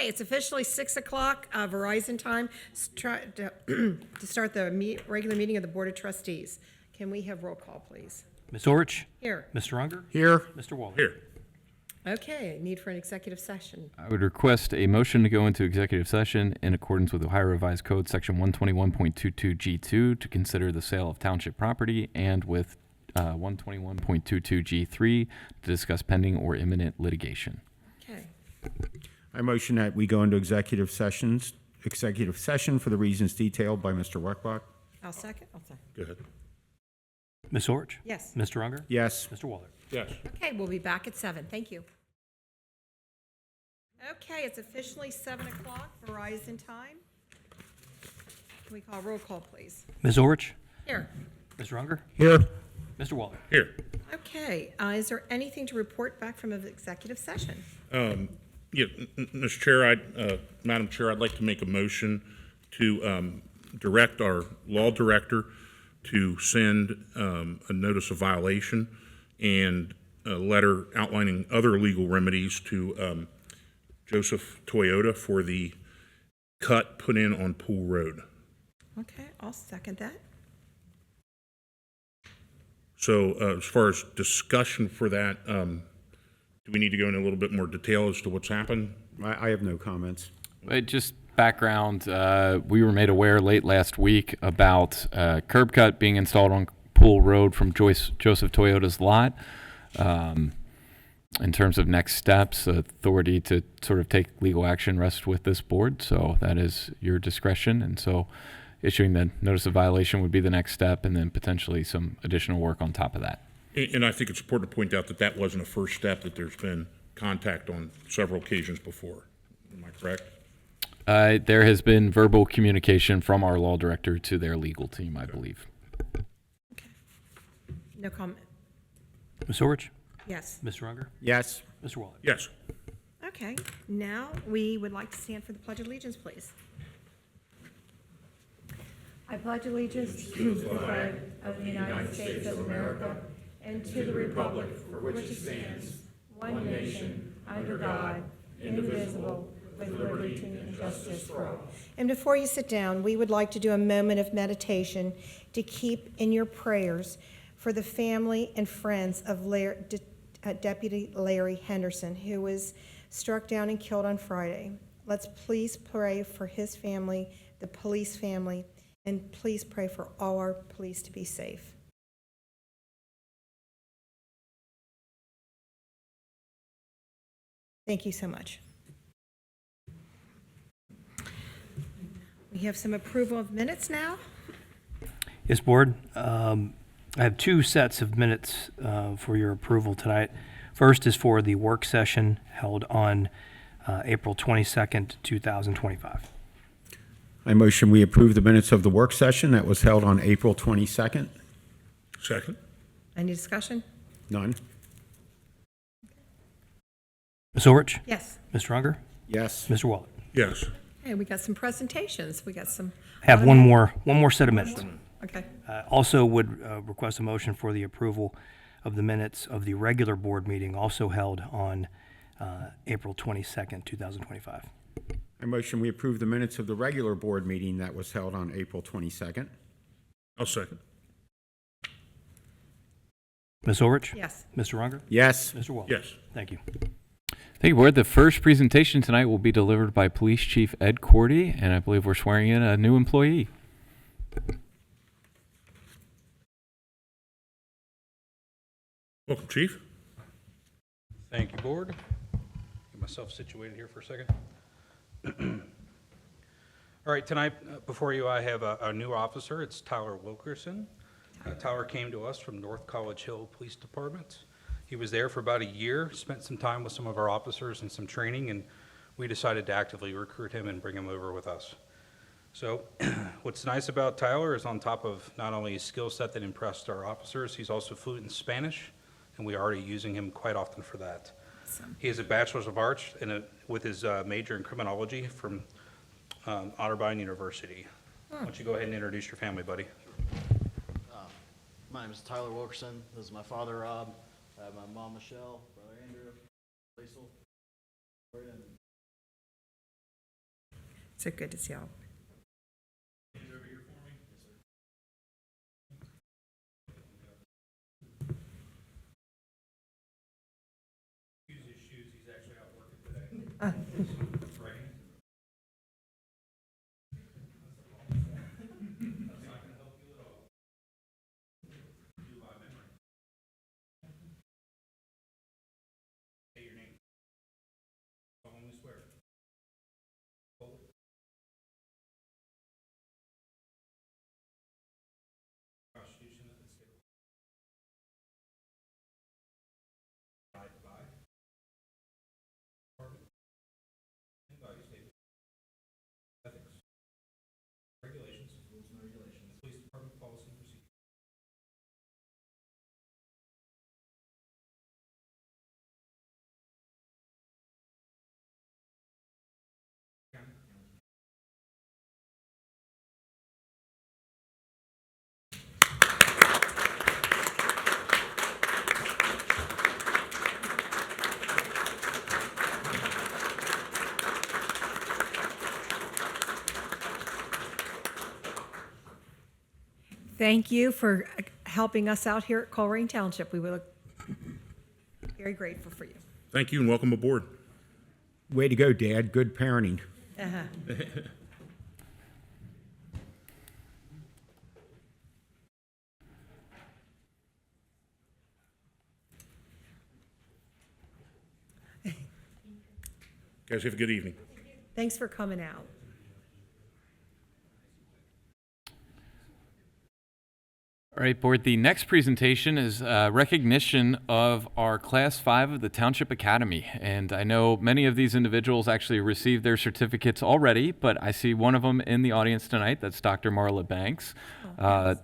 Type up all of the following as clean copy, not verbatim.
Okay, it's officially 6 o'clock, Verizon time, to start the regular meeting of the Board of Trustees. Can we have roll call, please? Ms. Orich? Here. Mr. Unger? Here. Mr. Waller? Here. Okay, need for an executive session. I would request a motion to go into executive session in accordance with Ohio Revised Code, Section 121.22G2, to consider the sale of township property, and with 121.22G3 to discuss pending or imminent litigation. Okay, I motion that we go into executive session for the reasons detailed by Mr. Weckbach. I'll second. Go ahead. Ms. Orich? Yes. Mr. Unger? Yes. Mr. Waller? Yes. Okay, we'll be back at 7. Thank you. Okay, it's officially 7 o'clock, Verizon time. Can we call roll call, please? Ms. Orich? Here. Mr. Unger? Here. Mr. Waller? Here. Okay, is there anything to report back from an executive session? Mr. Chair, Madam Chair, I'd like to make a motion to direct our law director to send a notice of violation and a letter outlining other legal remedies to Joseph Toyota for the cut put in on Pool Road. Okay, I'll second that. So as far as discussion for that, do we need to go into a little bit more detail as to what's happened? I have no comments. Just background, we were made aware late last week about curb cut being installed on Pool Road from Joseph Toyota's lot. In terms of next steps, authority to sort of take legal action rests with this board, so that is your discretion. And so issuing the notice of violation would be the next step, and then potentially some additional work on top of that. And I think it's important to point out that that wasn't a first step, that there's been contact on several occasions before. Am I correct? There has been verbal communication from our law director to their legal team, I believe. Okay. No comment. Ms. Orich? Yes. Mr. Unger? Yes. Mr. Waller? Yes. Okay, now we would like to stand for the Pledge of Allegiance, please. I pledge allegiance to the flag of the United States of America and to the republic for which it stands, one nation, under God, indivisible, with liberty and justice for all. And before you sit down, we would like to do a moment of meditation to keep in your prayers for the family and friends of Deputy Larry Henderson, who was struck down and killed on Friday. Let's please pray for his family, the police family, and please pray for all our police to be safe. Thank you so much. We have some approval of minutes now. Yes, Board. I have two sets of minutes for your approval tonight. First is for the work session held on April 22nd, 2025. I motion we approve the minutes of the work session that was held on April 22nd. Second? Any discussion? None. Ms. Orich? Yes. Mr. Unger? Yes. Mr. Waller? Yes. Hey, we got some presentations. We got some. Have one more set of minutes. Okay. Also would request a motion for the approval of the minutes of the regular board meeting also held on April 22nd, 2025. I motion we approve the minutes of the regular board meeting that was held on April 22nd. I'll second. Ms. Orich? Yes. Mr. Unger? Yes. Mr. Waller? Yes. Thank you. Thank you, Board. The first presentation tonight will be delivered by Police Chief Ed Cordy, and I believe we're swearing in a new employee. Welcome, Chief. Thank you, Board. Get myself situated here for a second. All right, tonight before you I have a new officer. It's Tyler Wilkerson. Tyler came to us from North College Hill Police Department. He was there for about a year, spent some time with some of our officers and some training, and we decided to actively recruit him and bring him over with us. So what's nice about Tyler is on top of not only his skill set that impressed our officers, he's also fluent in Spanish, and we are already using him quite often for that. Awesome. He has a Bachelor's of Arts with his major in criminology from Otterbein University. Why don't you go ahead and introduce your family, buddy? My name is Tyler Wilkerson. This is my father, Rob. I have my mom, Michelle, brother Andrew, Liesel, and So good to see y'all. Thank you for helping us out here at Colerain Township. We were very grateful for you. Thank you and welcome aboard. Way to go, Dad. Good parenting. Guys, have a good evening. Thanks for coming out. All right, Board, the next presentation is recognition of our Class 5 of the Township Academy. And I know many of these individuals actually received their certificates already, but I see one of them in the audience tonight. That's Dr. Marla Banks.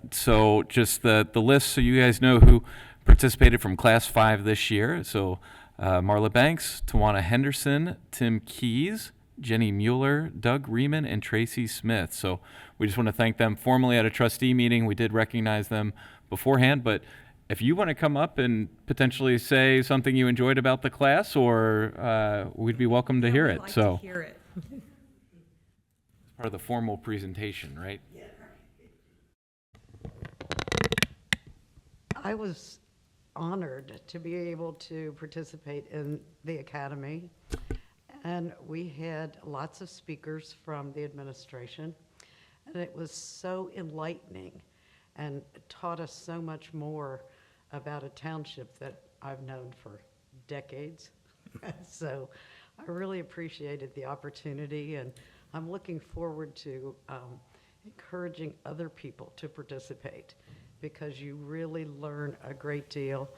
So just the list so you guys know who participated from Class 5 this year. So Marla Banks, Tawana Henderson, Tim Keys, Jenny Mueller, Doug Riemann, and Tracy Smith. So we just want to thank them formally at a trustee meeting. We did recognize them beforehand, but if you want to come up and potentially say something you enjoyed about the class, or we'd be welcome to hear We'd it. like So to hear it. it's part of the formal presentation, right? I was honored to be able to participate in the academy, and we had lots of speakers from the administration, and it was so enlightening and taught us so much more about a township that I've known for decades. So I really appreciated the opportunity, and I'm looking forward to encouraging other people to participate, because you really learn a great deal.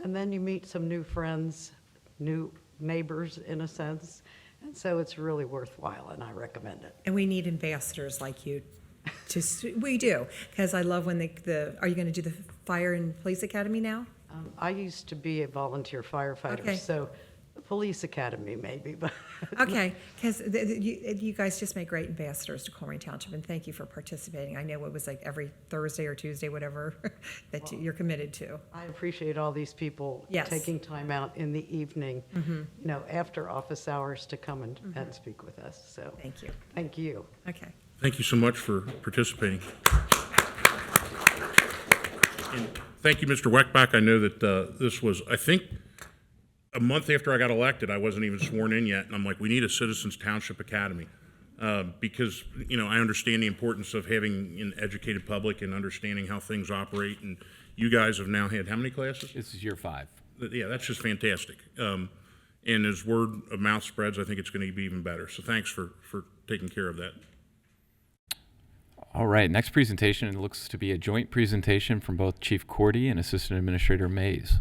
And then you meet some new friends, new neighbors in a sense. And so it's really worthwhile, and I recommend it. And we need ambassadors like you. We do, because I love when are you going to do the Fire and Police Academy now? I used to be a volunteer firefighter, Okay. so the police academy maybe, but Okay, because you guys just make great ambassadors to Colerain Township, and thank you for participating. I know it was like every Thursday or Tuesday, whatever, that you're committed to. I appreciate all these people Yes. taking time out in the evening, you know, after office hours to come and speak with us. So Thank you. thank you. Okay. Thank you so much for participating. And thank you, Mr. Weckbach. I know that this was, I think, a month after I got elected. I wasn't even sworn in yet, and I'm like, we need a Citizens Township Academy. Because, you know, I understand the importance of having an educated public and understanding how things operate, and you guys have now had how many classes? This is year 5. Yeah, that's just fantastic. And as word of mouth spreads, I think it's going to be even better. So thanks for taking care of that. All right, next presentation, it looks to be a joint presentation from both Chief Cordy and Assistant Administrator Mays.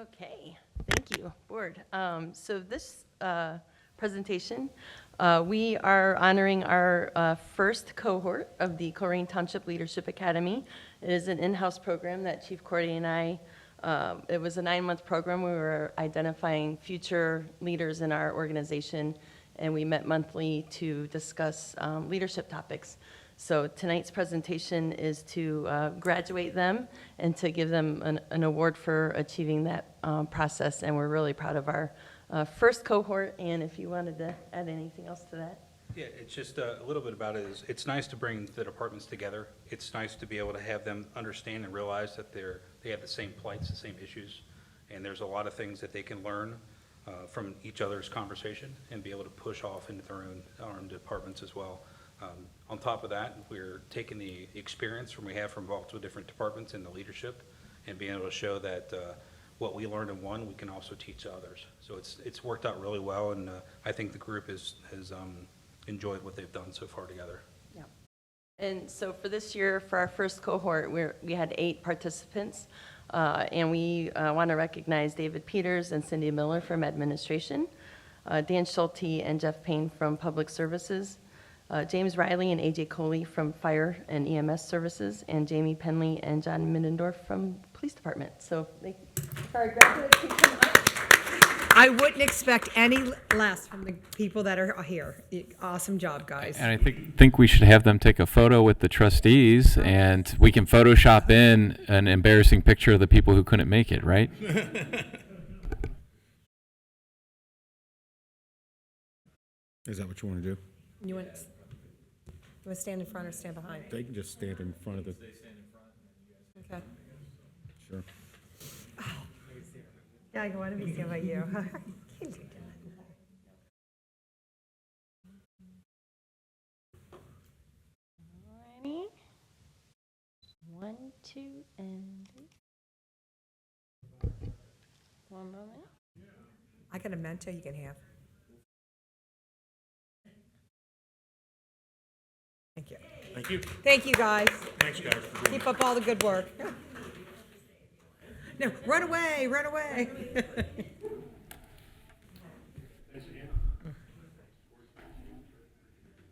Okay, thank you, Board. So this presentation, we are honoring our first cohort of the Colerain Township Leadership Academy. It is an in-house program that Chief Cordy and I, it was a 9-month program. We were identifying future leaders in our organization, and we met monthly to discuss leadership topics. So tonight's presentation is to graduate them and to give them an award for achieving that process. And we're really proud of our first cohort. And if you wanted to add anything else to that. Yeah, it's just a little bit about it is, it's nice to bring the departments together. It's nice to be able to have them understand and realize that they have the same plights, the same issues, and there's a lot of things that they can learn from each other's conversation and be able to push off into their own departments as well. On top of that, we're taking the experience from we have from multiple different departments in the leadership and being able to show that what we learned in one, we can also teach others. So it's worked out really well, and I think the group has enjoyed what they've done so far together. Yeah. And so for this year, for our first cohort, we had 8 participants, and we want to recognize David Peters and Cindy Miller from administration, Dan Schulte and Jeff Payne from public services, James Riley and AJ Coley from fire and EMS services, and Jamie Penley and John Middendorf from police department. So for our graduates who come up. I wouldn't expect any less from the people that are here. Awesome job, guys. And I think we should have them take a photo with the trustees, and we can Photoshop in an embarrassing picture of the people who couldn't make it, right? Is that what you want to do? You want to stand in front or stand behind? They can just stand in front of the. Okay. Sure. Yeah, I want to be stand by you. Alrighty. 1, 2, and 3. One moment. I got a memento you can have. Thank you. Thank you. Thank you, guys. Thanks, guys, for doing Keep up all the good work. No, run away, run away.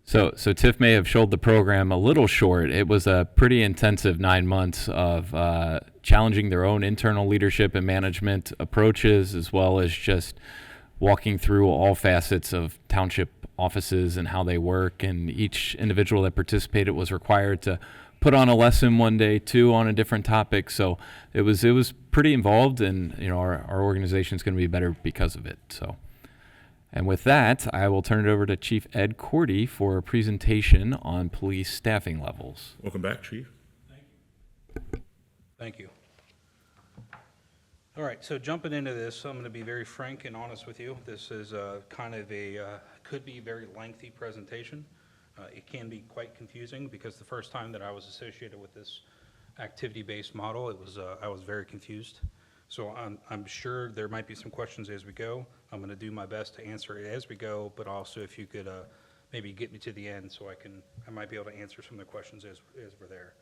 So Tiff may have showed the program a little short. It was a pretty intensive 9 months of challenging their own internal leadership and management approaches, as well as just walking through all facets of township offices and how they work. And each individual that participated was required to put on a lesson one day, 2 on a different topic. So it was pretty involved, and our organization is going to be better because of it. So. And with that, I will turn it over to Chief Ed Cordy for a presentation on police staffing levels. Welcome back, Chief. Thank you. All right, so jumping into this, I'm going to be very frank and honest with you. This is kind of could be a very lengthy presentation. It can be quite confusing because the first time that I was associated with this activity-based model, I was very confused. So I'm sure there might be some questions as we go. I'm going to do my best to answer it as we go, but also if you could maybe get me to the end so I might be able to answer some of the questions as we're there.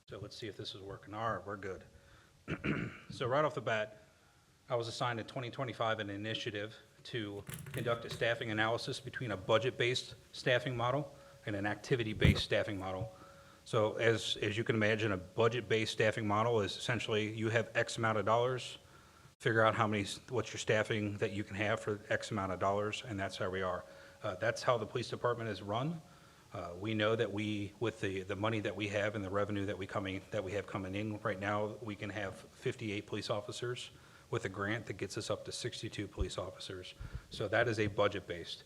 So let's see if this is working. All right, we're good. So right off the bat, I was assigned in 2025 an initiative to conduct a staffing analysis between a budget-based staffing model and an activity-based staffing model. So as you can imagine, a budget-based staffing model is essentially you have X amount of dollars, figure out what's your staffing that you can have for X amount of dollars, and that's how we are. That's how the police department is run. We know that with the money that we have and the revenue that we have coming in right now, we can have 58 police officers with a grant that gets us up to 62 police officers. So that is a budget-based.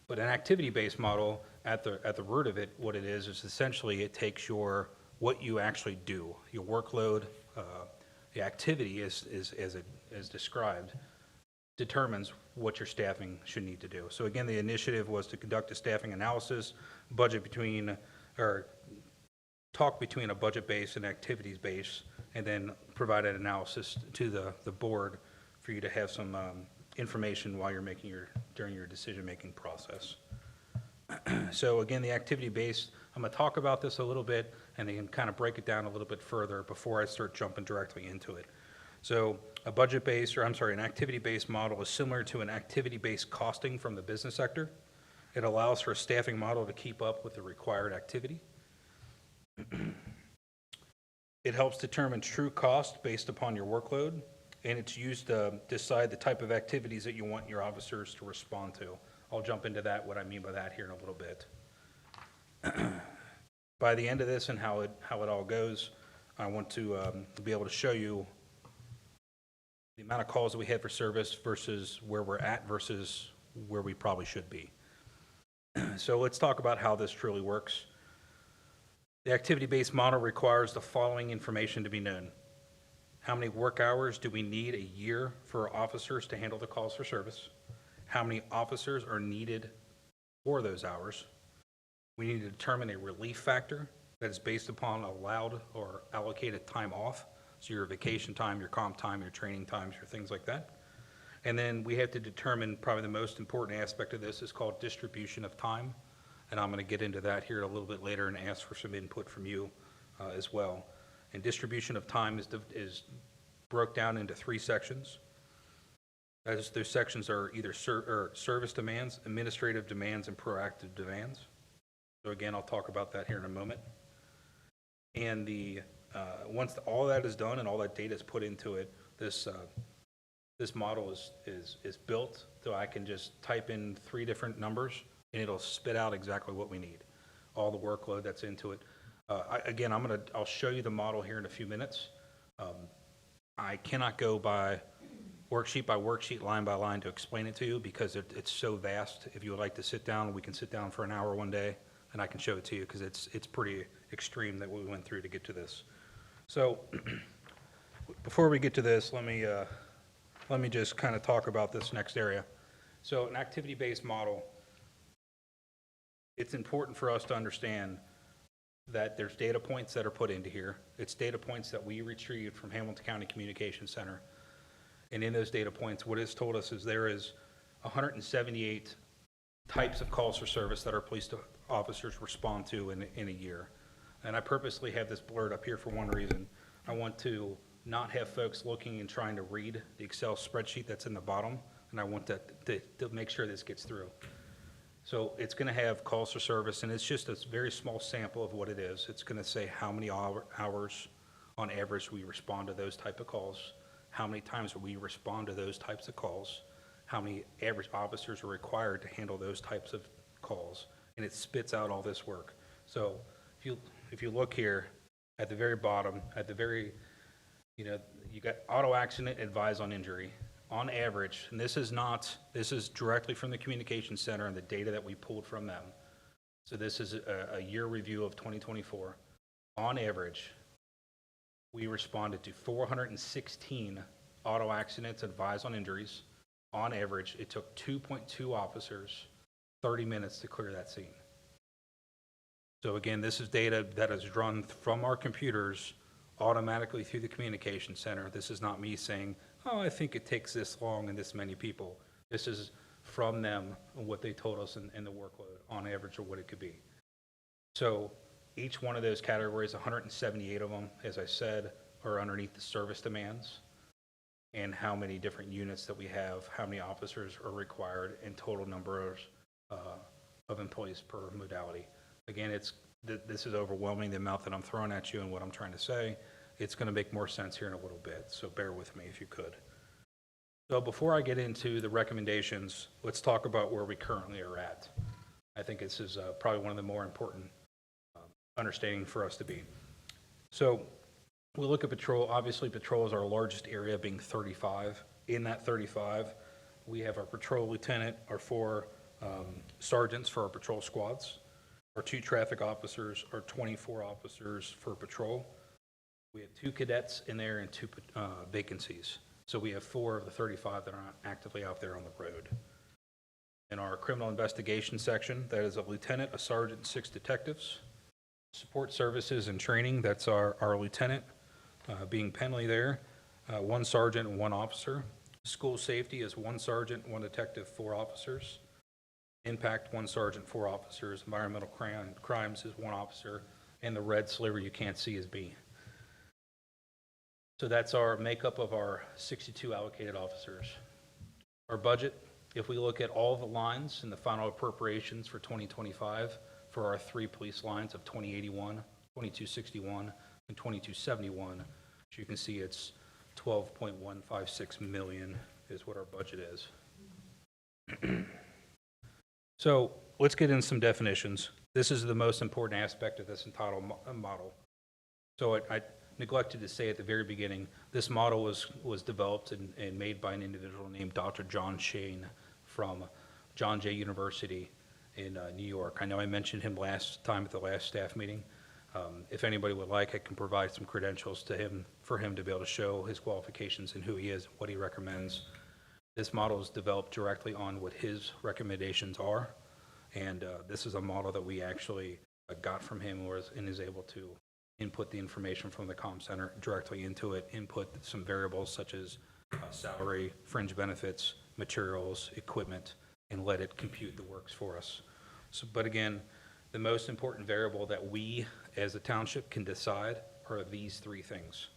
But an activity-based model, at the root of it, what it is essentially it takes what you actually do, your workload, the activity as described, determines what your staffing should need to do. So again, the initiative was to conduct a staffing analysis, talk between a budget base and activities base, and then provide an analysis to the board for you to have some information while you're during your decision-making process. So again, the activity-based, I'm going to talk about this a little bit and then kind of break it down a little bit further before I start jumping directly into it. So an activity-based model is similar to an activity-based costing from the business sector. It allows for a staffing model to keep up with the required activity. It helps determine true cost based upon your workload, and it's used to decide the type of activities that you want your officers to respond to. I'll jump into that, what I mean by that here in a little bit. by the end of this and how it all goes, I want to be able to show you the amount of calls that we had for service versus where we're at versus where we probably should be. So let's talk about how this truly works. The activity-based model requires the following information to be known. How many work hours do we need a year for officers to handle the calls for service? How many officers are needed for those hours? We need to determine a relief factor that is based upon allowed or allocated time off. So your vacation time, your comp time, your training times, your things like that. And then we have to determine probably the most important aspect of this is called distribution of time. And I'm going to get into that here a little bit later and ask for some input from you as well. And distribution of time is broke down into 3 sections. Those sections are either service demands, administrative demands, and proactive demands. So again, I'll talk about that here in a moment. And once all that is done and all that data is put into it, this model is built so I can just type in 3 different numbers and it'll spit out exactly what we need, all the workload that's into it. Again, I'll show you the model here in a few minutes. I cannot go by worksheet, line by line to explain it to you because it's so vast. If you would like to sit down, we can sit down for an hour one day and I can show it to you because it's pretty extreme that we went through to get to this. So before we get to this, let me just kind of talk about this next area. So an activity-based model, it's important for us to understand that there's data points that are put into here. It's data points that we retrieved from Hamilton County Communications Center. And in those data points, what it's told us is there is 178 types of calls for service that our police officers respond to in a year. And I purposely have this blurred up here for one reason. I want to not have folks looking and trying to read the Excel spreadsheet that's in the bottom, and I want to make sure this gets through. So it's going to have calls for service, and it's just a very small sample of what it is. It's going to say how many hours on average we respond to those type of calls, how many times we respond to those types of calls, how many average officers are required to handle those types of calls, and it spits out all this work. So if you look here at the very bottom, you got auto accident, advise on injury. On average, and this is directly from the communication center and the data that we pulled from them. So this is a year review of 2024. On average, we responded to 416 auto accidents, advise on injuries. On average, it took 2.2 officers 30 minutes to clear that scene. So again, this is data that is drawn from our computers automatically through the communication center. This is not me saying, oh, I think it takes this long and this many people. This is from them and what they told us in the workload on average or what it could be. So each one of those categories, 178 of them, as I said, are underneath the service demands and how many different units that we have, how many officers are required, and total number of employees per modality. Again, this is overwhelming, the amount that I'm throwing at you and what I'm trying to say. It's going to make more sense here in a little bit, so bear with me if you could. So before I get into the recommendations, let's talk about where we currently are at. I think this is probably one of the more important understanding for us to be. So we look at patrol. Obviously, patrol is our largest area, being 35. In that 35, we have our patrol lieutenant, our 4 sergeants for our patrol squads, our 2 traffic officers, our 24 officers for patrol. We have 2 cadets in there and 2 vacancies. So we have 4 of the 35 that are not actively out there on the road. In our criminal investigation section, that is a lieutenant, a sergeant, and 6 detectives. Support services and training, that's our lieutenant, being Penley there, 1 sergeant and 1 officer. School safety is 1 sergeant, 1 detective, 4 officers. Impact, 1 sergeant, 4 officers. Environmental crimes is 1 officer. And the red sliver you can't see is B. So that's our makeup of our 62 allocated officers. Our budget, if we look at all the lines in the final appropriations for 2025 for our 3 police lines of 2081, 2261, and 2271, as you can see, it's 12.156 million is what our budget is. So let's get into some definitions. This is the most important aspect of this entire model. So I neglected to say at the very beginning, this model was developed and made by an individual named Dr. John Shane from John Jay University in New York. I know I mentioned him last time at the last staff meeting. If anybody would like, I can provide some credentials to him for him to be able to show his qualifications and who he is, what he recommends. This model is developed directly on what his recommendations are, and this is a model that we actually got from him and is able to input the information from the comm center directly into it, input some variables such as salary, fringe benefits, materials, equipment, and let it compute the works for us. So, but again, the most important variable that we as a township can decide are these three things.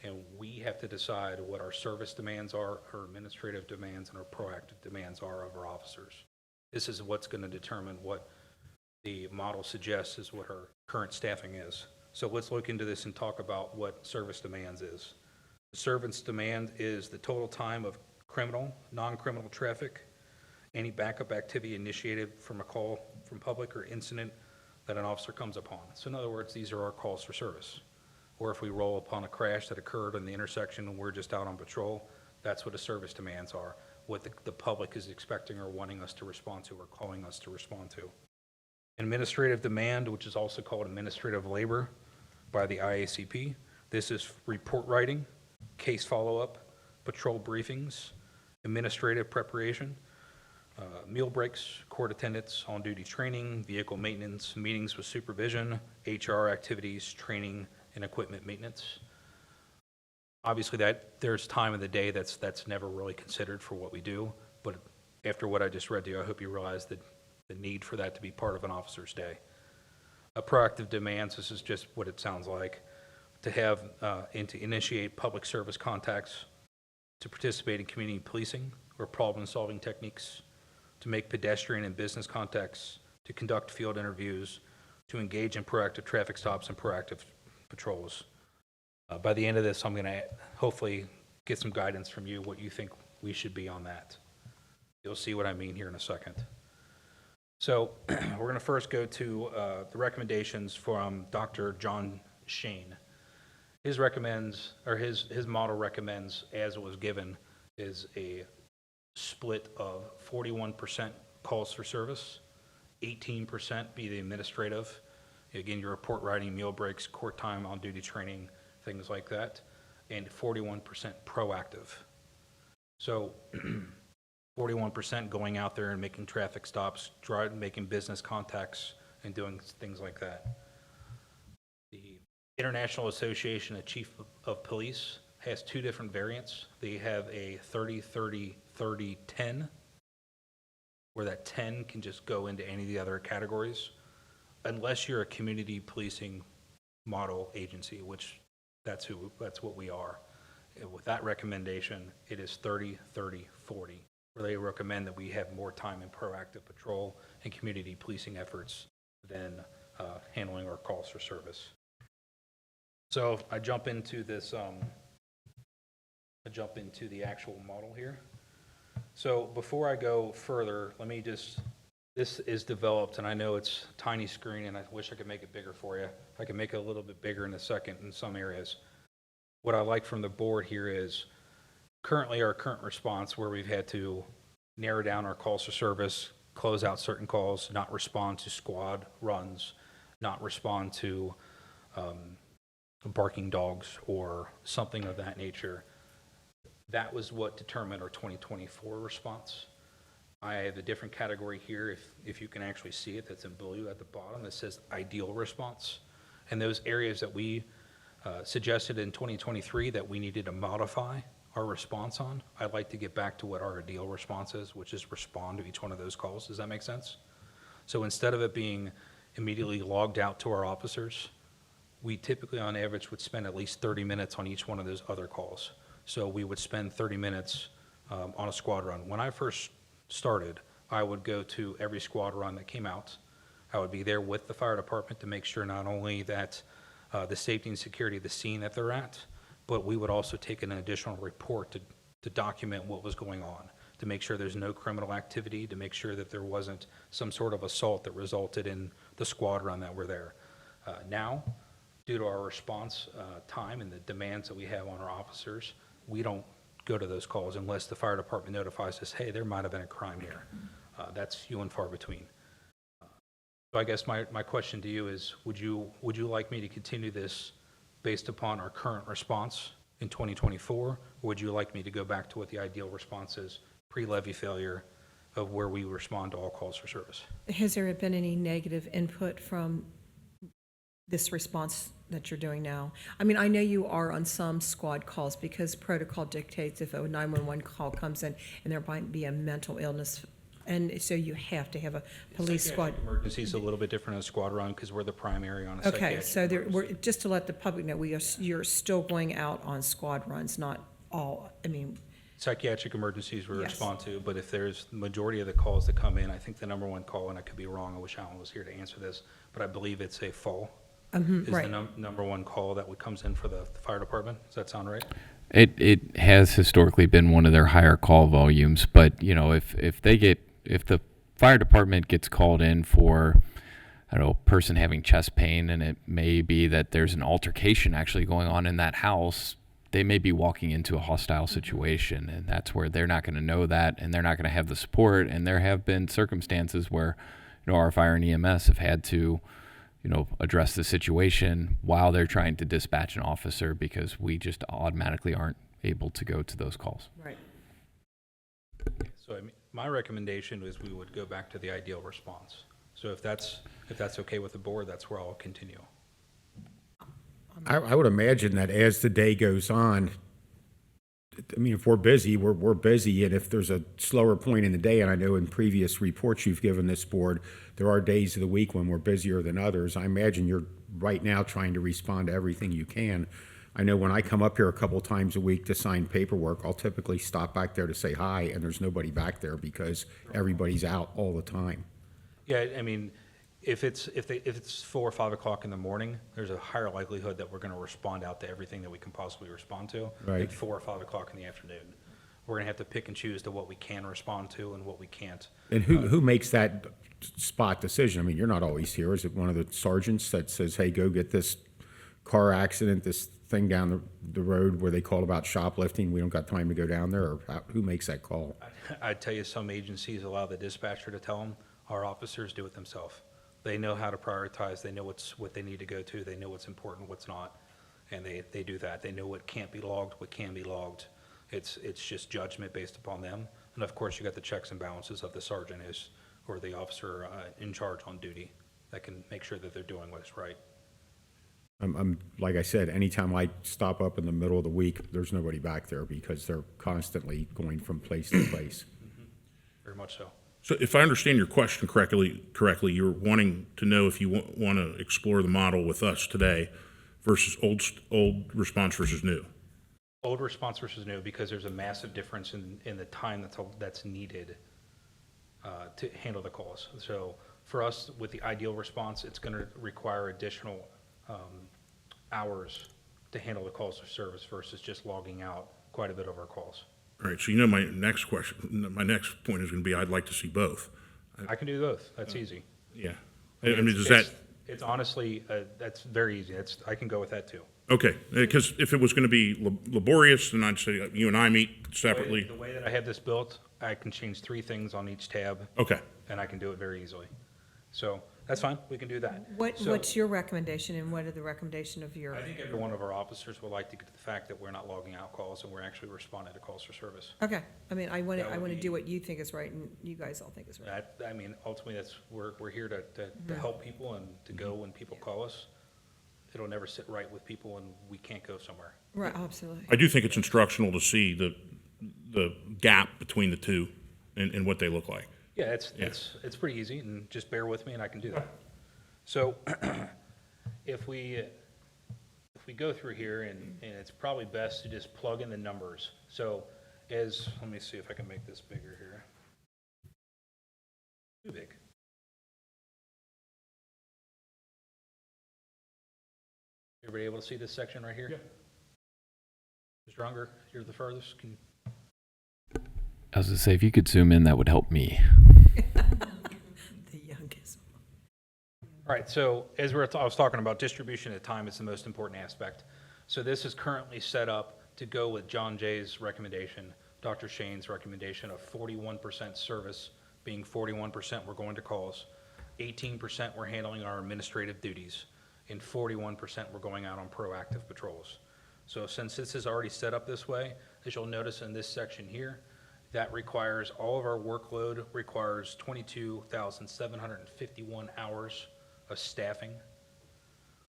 And we have to decide what our service demands are, our administrative demands, and our proactive demands are of our officers. This is what's going to determine what the model suggests is what our current staffing is. So let's look into this and talk about what service demands is. The service demand is the total time of criminal, non-criminal traffic, any backup activity initiated from a call from public or incident that an officer comes upon. So in other words, these are our calls for service. Or if we roll upon a crash that occurred in the intersection and we're just out on patrol, that's what the service demands are, what the public is expecting or wanting us to respond to or calling us to respond to. Administrative demand, which is also called administrative labor by the IACP. This is report writing, case follow-up, patrol briefings, administrative preparation, meal breaks, court attendance, on-duty training, vehicle maintenance, meetings with supervision, HR activities, training, and equipment maintenance. Obviously, there's time in the day that's never really considered for what we do, but after what I just read to you, I hope you realize that the need for that to be part of an officer's day. Proactive demands, this is just what it sounds like, to have and to initiate public service contacts, to participate in community policing or problem-solving techniques, to make pedestrian and business contacts, to conduct field interviews, to engage in proactive traffic stops and proactive patrols. By the end of this, I'm going to hopefully get some guidance from you, what you think we should be on that. You'll see what I mean here in a second. So we're going to first go to the recommendations from Dr. John Shane. His model recommends, as it was given, is a split of 41% calls for service, 18% be the administrative, again, your report writing, meal breaks, court time, on-duty training, things like that, and 41% proactive. So 41% going out there and making traffic stops, making business contacts, and doing things like that. The International Association of Chief of Police has two different variants. They have a 30-30-30-10, where that 10 can just go into any of the other categories, unless you're a community policing model agency, which that's what we are. And with that recommendation, it is 30-30-40, where they recommend that we have more time in proactive patrol and community policing efforts than handling our calls for service. So I jump into this. I jump into the actual model here. So before I go further, let me just. This is developed, and I know it's a tiny screen, and I wish I could make it bigger for you. I can make it a little bit bigger in a second in some areas. What I like from the board here is currently our current response, where we've had to narrow down our calls for service, close out certain calls, not respond to squad runs, not respond to barking dogs or something of that nature. That was what determined our 2024 response. I have a different category here, if you can actually see it, that's in blue at the bottom, that says ideal response. And those areas that we suggested in 2023 that we needed to modify our response on, I'd like to get back to what our ideal response is, which is respond to each one of those calls. Does that make sense? So instead of it being immediately logged out to our officers, we typically on average would spend at least 30 minutes on each one of those other calls. So we would spend 30 minutes on a squad run. When I first started, I would go to every squad run that came out. I would be there with the fire department to make sure not only that the safety and security of the scene that they're at, but we would also take an additional report to document what was going on. to make sure there's no criminal activity, to make sure that there wasn't some sort of assault that resulted in the squad run that were there. Now, due to our response time and the demands that we have on our officers, we don't go to those calls unless the fire department notifies us, hey, there might have been a crime here. That's few and far between. So I guess my question to you is, would you like me to continue this based upon our current response in 2024? Or would you like me to go back to what the ideal response is pre-levy failure of where we respond to all calls for service? Has there been any negative input from this response that you're doing now? I mean, I know you are on some squad calls because protocol dictates if a 911 call comes in and there might be a mental illness, and so you have to have a police squad. Emergency is a little bit different in a squad run because we're the primary on a Okay, psychiatric so there, emergency. just to let the public know, you're still going out on squad runs, not all, I mean, Psychiatric emergencies we Yes. respond to, but if there's the majority of the calls that come in, I think the number one call, and I could be wrong, I wish Alan was here to answer this, but I believe it's a fall. Is the right. number one call that comes in for the fire department. Does that sound right? It has historically been one of their higher call volumes, but you know, if the fire department gets called in for, I don't know, a person having chest pain, and it may be that there's an altercation actually going on in that house, they may be walking into a hostile situation, and that's where they're not going to know that, and they're not going to have the support. And there have been circumstances where, you know, our fire and EMS have had to, you know, address the situation while they're trying to dispatch an officer because we just automatically aren't able to go to those calls. Right. So I mean, my recommendation is we would go back to the ideal response. So if that's okay with the board, that's where I'll continue. I would imagine that as the day goes on, I mean, if we're busy, we're busy, and if there's a slower point in the day, and I know in previous reports you've given this board, there are days of the week when we're busier than others. I imagine you're right now trying to respond to everything you can. I know when I come up here a couple times a week to sign paperwork, I'll typically stop back there to say hi, and there's nobody back there because everybody's out all the time. Yeah, I mean, if it's 4 or 5 o'clock in the morning, there's a higher likelihood that we're going to respond out to everything that we can possibly respond to. Right. At 4 or 5 o'clock in the afternoon, we're going to have to pick and choose to what we can respond to and what we can't. And who makes that spot decision? I mean, you're not always here. Is it one of the sergeants that says, hey, go get this car accident, this thing down the road where they call about shoplifting, we don't got time to go down there? Or who makes that call? I'd tell you some agencies allow the dispatcher to tell them. Our officers do it themselves. They know how to prioritize. They know what they need to go to. They know what's important, what's not, and they do that. They know what can't be logged, what can be logged. It's just judgment based upon them. And of course, you got the checks and balances of the sergeant or the officer in charge on duty that can make sure that they're doing what's right. I'm like I said, anytime I stop up in the middle of the week, there's nobody back there because they're constantly going from place to place. Very much so. So if I understand your question correctly, you're wanting to know if you want to explore the model with us today versus old response versus new. Old response versus new, because there's a massive difference in the time that's needed to handle the calls. So for us, with the ideal response, it's going to require additional hours to handle the calls for service versus just logging out quite a bit of our calls. All right, so you know my next point is going to be I'd like to see both. I can do both. That's easy. Yeah. I mean, does that... It's honestly, that's very easy. I can go with that too. Okay, because if it was going to be laborious, then I'd say you and I meet separately. The way that I have this built, I can change 3 things on each tab. Okay. And I can do it very easily. So that's fine. We can do that. So- What's your recommendation, and what are the recommendation of your? I think every one of our officers would like to get to the fact that we're not logging out calls and we're actually responding to calls for service. Okay, I mean, I want That would to be- do what you think is right, and you guys all think is right. I mean, ultimately, we're here to help people and to go when people call us. It'll never sit right with people and we can't go somewhere. Right, absolutely. I do think it's instructional to see the gap between the two and what they look like. Yeah, it's pretty easy, and just bear with me and I can do that. So if we go through here, and it's probably best to just plug in the numbers. So let me see if I can make this bigger here. Too big. Everybody able to see this section right here? Yeah. Mr. Unger, you're the furthest. I was going to say, if you could zoom in, that would help me. The youngest. All right, so as I was talking about, distribution of time is the most important aspect. So this is currently set up to go with John Jay's recommendation, Dr. Shane's recommendation of 41% service, being 41% we're going to calls, 18% we're handling our administrative duties, and 41% we're going out on proactive patrols. So since this is already set up this way, as you'll notice in this section here, that requires, all of our workload requires 22,751 hours of staffing.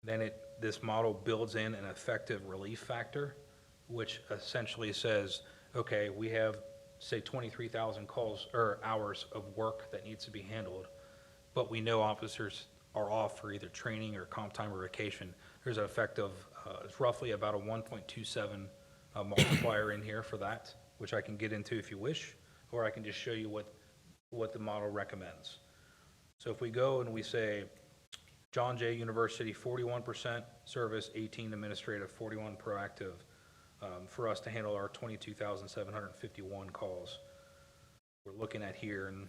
Then this model builds in an effective relief factor, which essentially says, okay, we have, say, 23,000 calls or hours of work that needs to be handled, but we know officers are off for either training or comp time or vacation. There's an effect of it's roughly about a 1.27 multiplier in here for that, which I can get into if you wish, or I can just show you what the model recommends. So if we go and we say John Jay University, 41% service, 18 administrative, 41 proactive, for us to handle our 22,751 calls. We're looking at here, and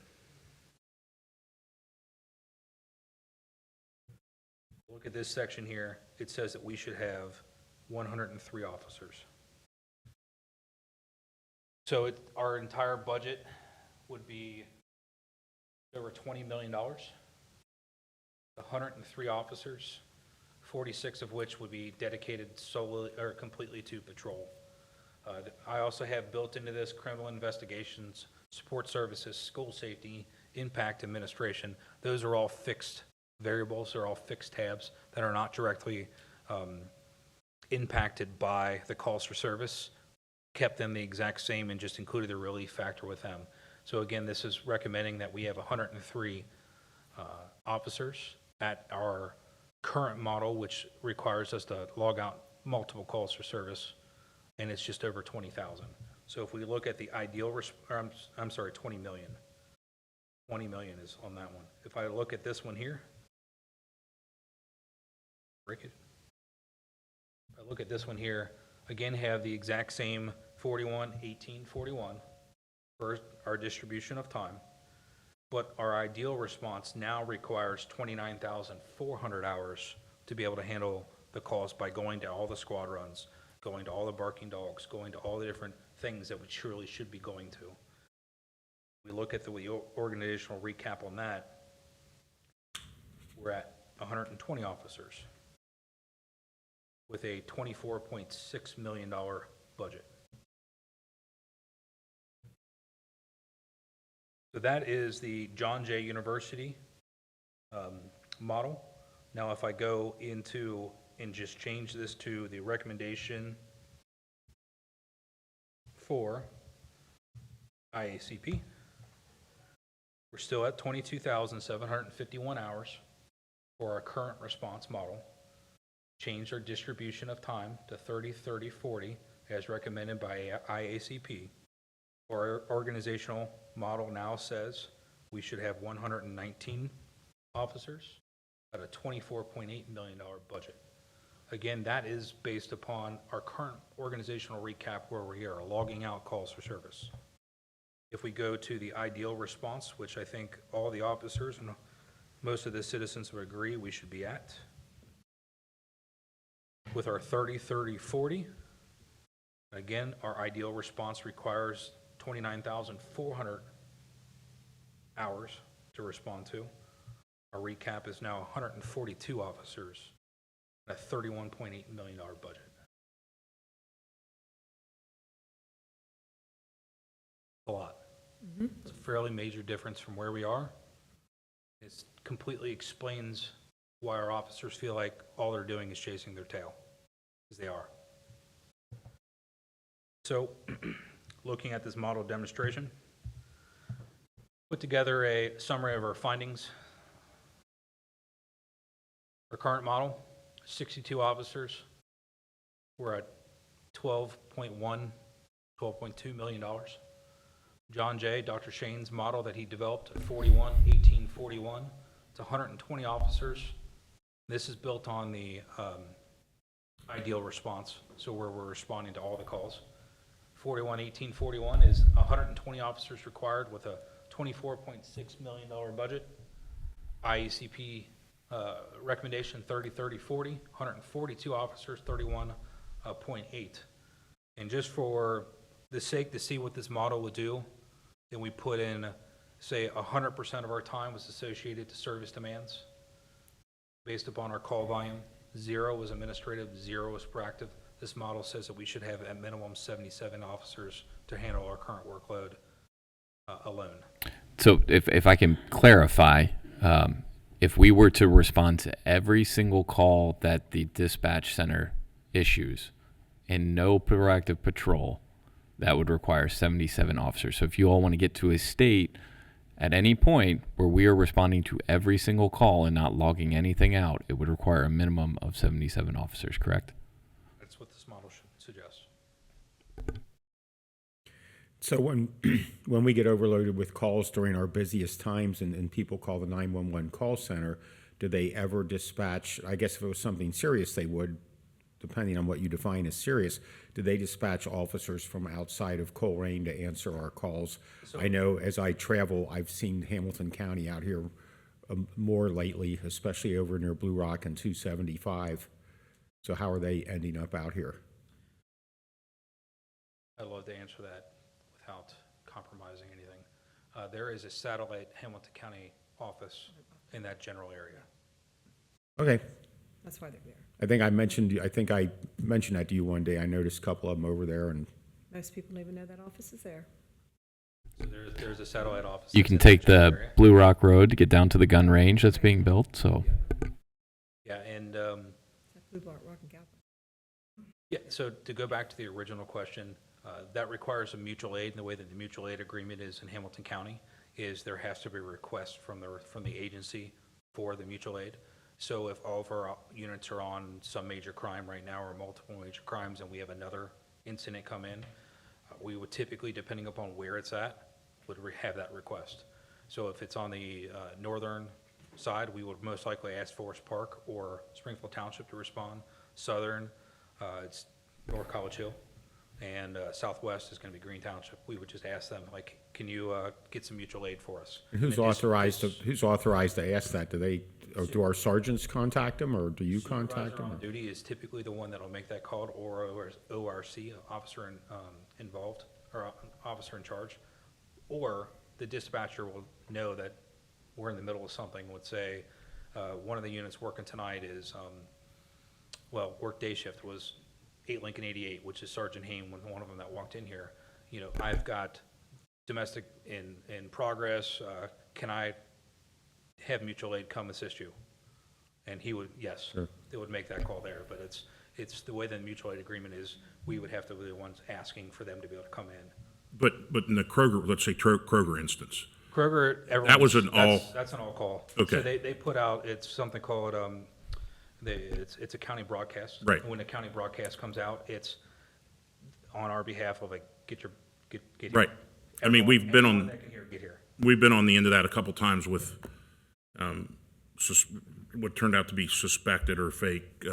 look at this section here. It says that we should have 103 officers. So our entire budget would be over $20 million. 103 officers, 46 of which would be dedicated solely or completely to patrol. I also have built into this criminal investigations, support services, school safety, impact administration. Those are all fixed variables, they're all fixed tabs that are not directly impacted by the calls for service. Kept them the exact same and just included the relief factor with them. So again, this is recommending that we have 103 officers at our current model, which requires us to log out multiple calls for service, and it's just over 20,000. So if we look at the ideal, I'm sorry, 20 million. 20 million is on that one. If I look at this one here, break it. If I look at this one here, again, have the exact same 41, 18, 41 for our distribution of time, but our ideal response now requires 29,400 hours to be able to handle the calls by going to all the squad runs, going to all the barking dogs, going to all the different things that we surely should be going to. We look at the organizational recap on that, we're at 120 officers with a $24.6 million budget. So that is the John Jay University model. Now if I go into and just change this to the recommendation for IACP, we're still at 22,751 hours for our current response model. Change our distribution of time to 30, 30, 40 as recommended by IACP. Our organizational model now says we should have 119 officers at a $24.8 million budget. Again, that is based upon our current organizational recap where we are logging out calls for service. If we go to the ideal response, which I think all the officers and most of the citizens would agree we should be at, with our 30, 30, 40, again, our ideal response requires 29,400 hours to respond to. Our recap is now 142 officers at a $31.8 million budget. A lot. It's a fairly major difference from where we are. It completely explains why our officers feel like all they're doing is chasing their tail, because they are. So, looking at this model demonstration, put together a summary of our findings. Our current model, 62 officers. We're at $12.1, $12.2 million. John Jay, Dr. Shane's model that he developed at 41, 18, 41. It's 120 officers. This is built on the ideal response, so where we're responding to all the calls. 411841 is 120 officers required with a $24.6 million budget. IECP recommendation 30-30-40, 142 officers, 31.8. And just for the sake to see what this model would do, then we put in, say, 100% of our time was associated to service demands based upon our call volume. 0 was administrative, 0 was proactive. This model says that we should have at minimum 77 officers to handle our current workload alone. So if I can clarify, if we were to respond to every single call that the dispatch center issues and no proactive patrol, that would require 77 officers. So if you all want to get to a state at any point where we are responding to every single call and not logging anything out, it would require a minimum of 77 officers, correct? That's what this model should suggest. So when we get overloaded with calls during our busiest times and people call the 911 call center, do they ever dispatch, I guess if it was something serious, they would, depending on what you define as serious, do they dispatch officers from outside of Colerain to answer our calls? I know as I travel, I've seen Hamilton County out here more lately, especially over near Blue Rock and 275. So how are they ending up out here? I'd love to answer that without compromising anything. There is a satellite Hamilton County office in that general area. Okay. That's why they're there. I think I mentioned that to you one day. I noticed a couple of them over there, and Most people don't even know that office is there. So there's a satellite office. You that's can in that take general the area. Blue Rock Road to get down to the gun range that's being built. So Yeah, and It's like Blue Rock and Galvin. yeah, so to go back to the original question, that requires a mutual aid, and the way that the mutual aid agreement is in Hamilton County is there has to be a request from the agency for the mutual aid. So if all of our units are on some major crime right now or multiple major crimes and we have another incident come in, we would typically, depending upon where it's at, would have that request. So if it's on the northern side, we would most likely ask Forest Park or Springfield Township to respond. Southern, it's North College Hill. And southwest is going to be Green Township. We would just ask them, like, can you get some mutual aid for us? who's And authorized to ask that? Do our sergeants contact them, or do you contact Supervisor on them? duty is typically the one that'll make that call, or ORC, officer involved, or officer in charge. Or the dispatcher will know that we're in the middle of something. Let's say one of the units working tonight is, work day shift was 8 Lincoln 88, which is Sergeant Haim, one of them that walked in here. You know, I've got domestic in progress. Can I have mutual aid come assist you? And he would, yes, Sure. they would make that call there. But it's the way the mutual aid agreement is, we would have to be the ones asking for them to be able to come in. But in the Kroger, let's say Kroger instance, Kroger, That was an that's an all call. Okay. So they put out, it's something called, it's a county broadcast. Right. And when a county broadcast comes out, it's on our behalf of, like, get here. Right. I mean, we've been Everyone on- that can hear, get here. we've been on the end of that a couple times with what turned out to be suspected or fake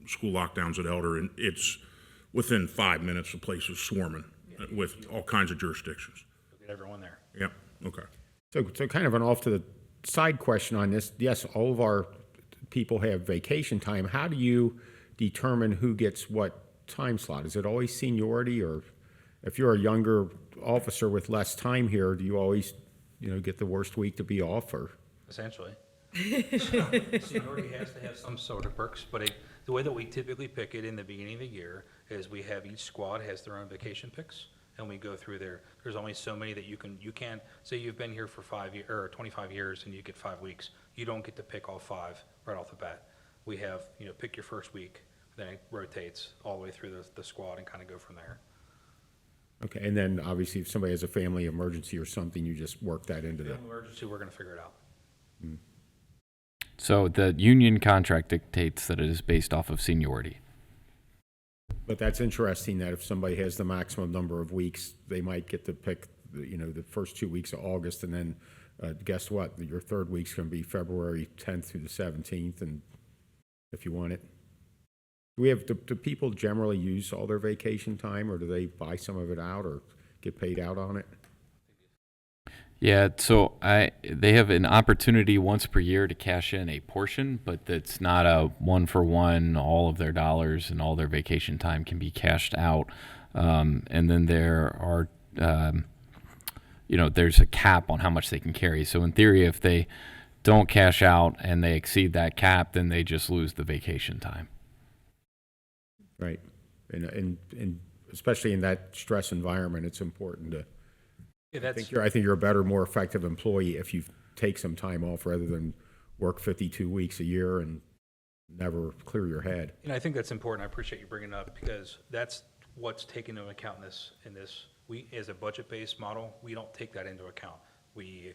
school lockdowns at Elder, and it's within 5 minutes the place is swarming with all kinds of jurisdictions. Get everyone there. Yeah, okay. So kind of an off to the side question on this. Yes, all of our people have vacation time. How do you determine who gets what time slot? Is it always seniority, or if you're a younger officer with less time here, do you always, get the worst week to be off, or? Essentially. Seniority has to have some sort of perks, but the way that we typically pick it in the beginning of the year is we have each squad has their own vacation picks, and we go through there. There's only so many that you can't say you've been here for 5 years or 25 years and you get 5 weeks. You don't get to pick all 5 right off the bat. We have, pick your first week, then it rotates all the way through the squad and kind of go from there. Okay, and then obviously if somebody has a family emergency or something, you just work that into the. In emergency, we're going to figure it out. So the union contract dictates that it is based off of seniority. But that's interesting that if somebody has the maximum number of weeks, they might get to pick, the first 2 weeks of August, and then guess what? Your third week's going to be February 10th through the 17th, and if you want it. Do people generally use all their vacation time, or do they buy some of it out or get paid out on it? Yeah, so they have an opportunity once per year to cash in a portion, but it's not a one for one. All of their dollars and all their vacation time can be cashed out, and then there are, there's a cap on how much they can carry. So in theory, if they don't cash out and they exceed that cap, then they just lose the vacation time. Right. And especially in that stress environment, it's important to. Yeah, I think you're a better, more effective employee if you take some time off rather than work 52 weeks a year and never clear your head. And I think that's important. I appreciate you bringing it up because that's what's taken into account in this. We, as a budget-based model, we don't take that into account. We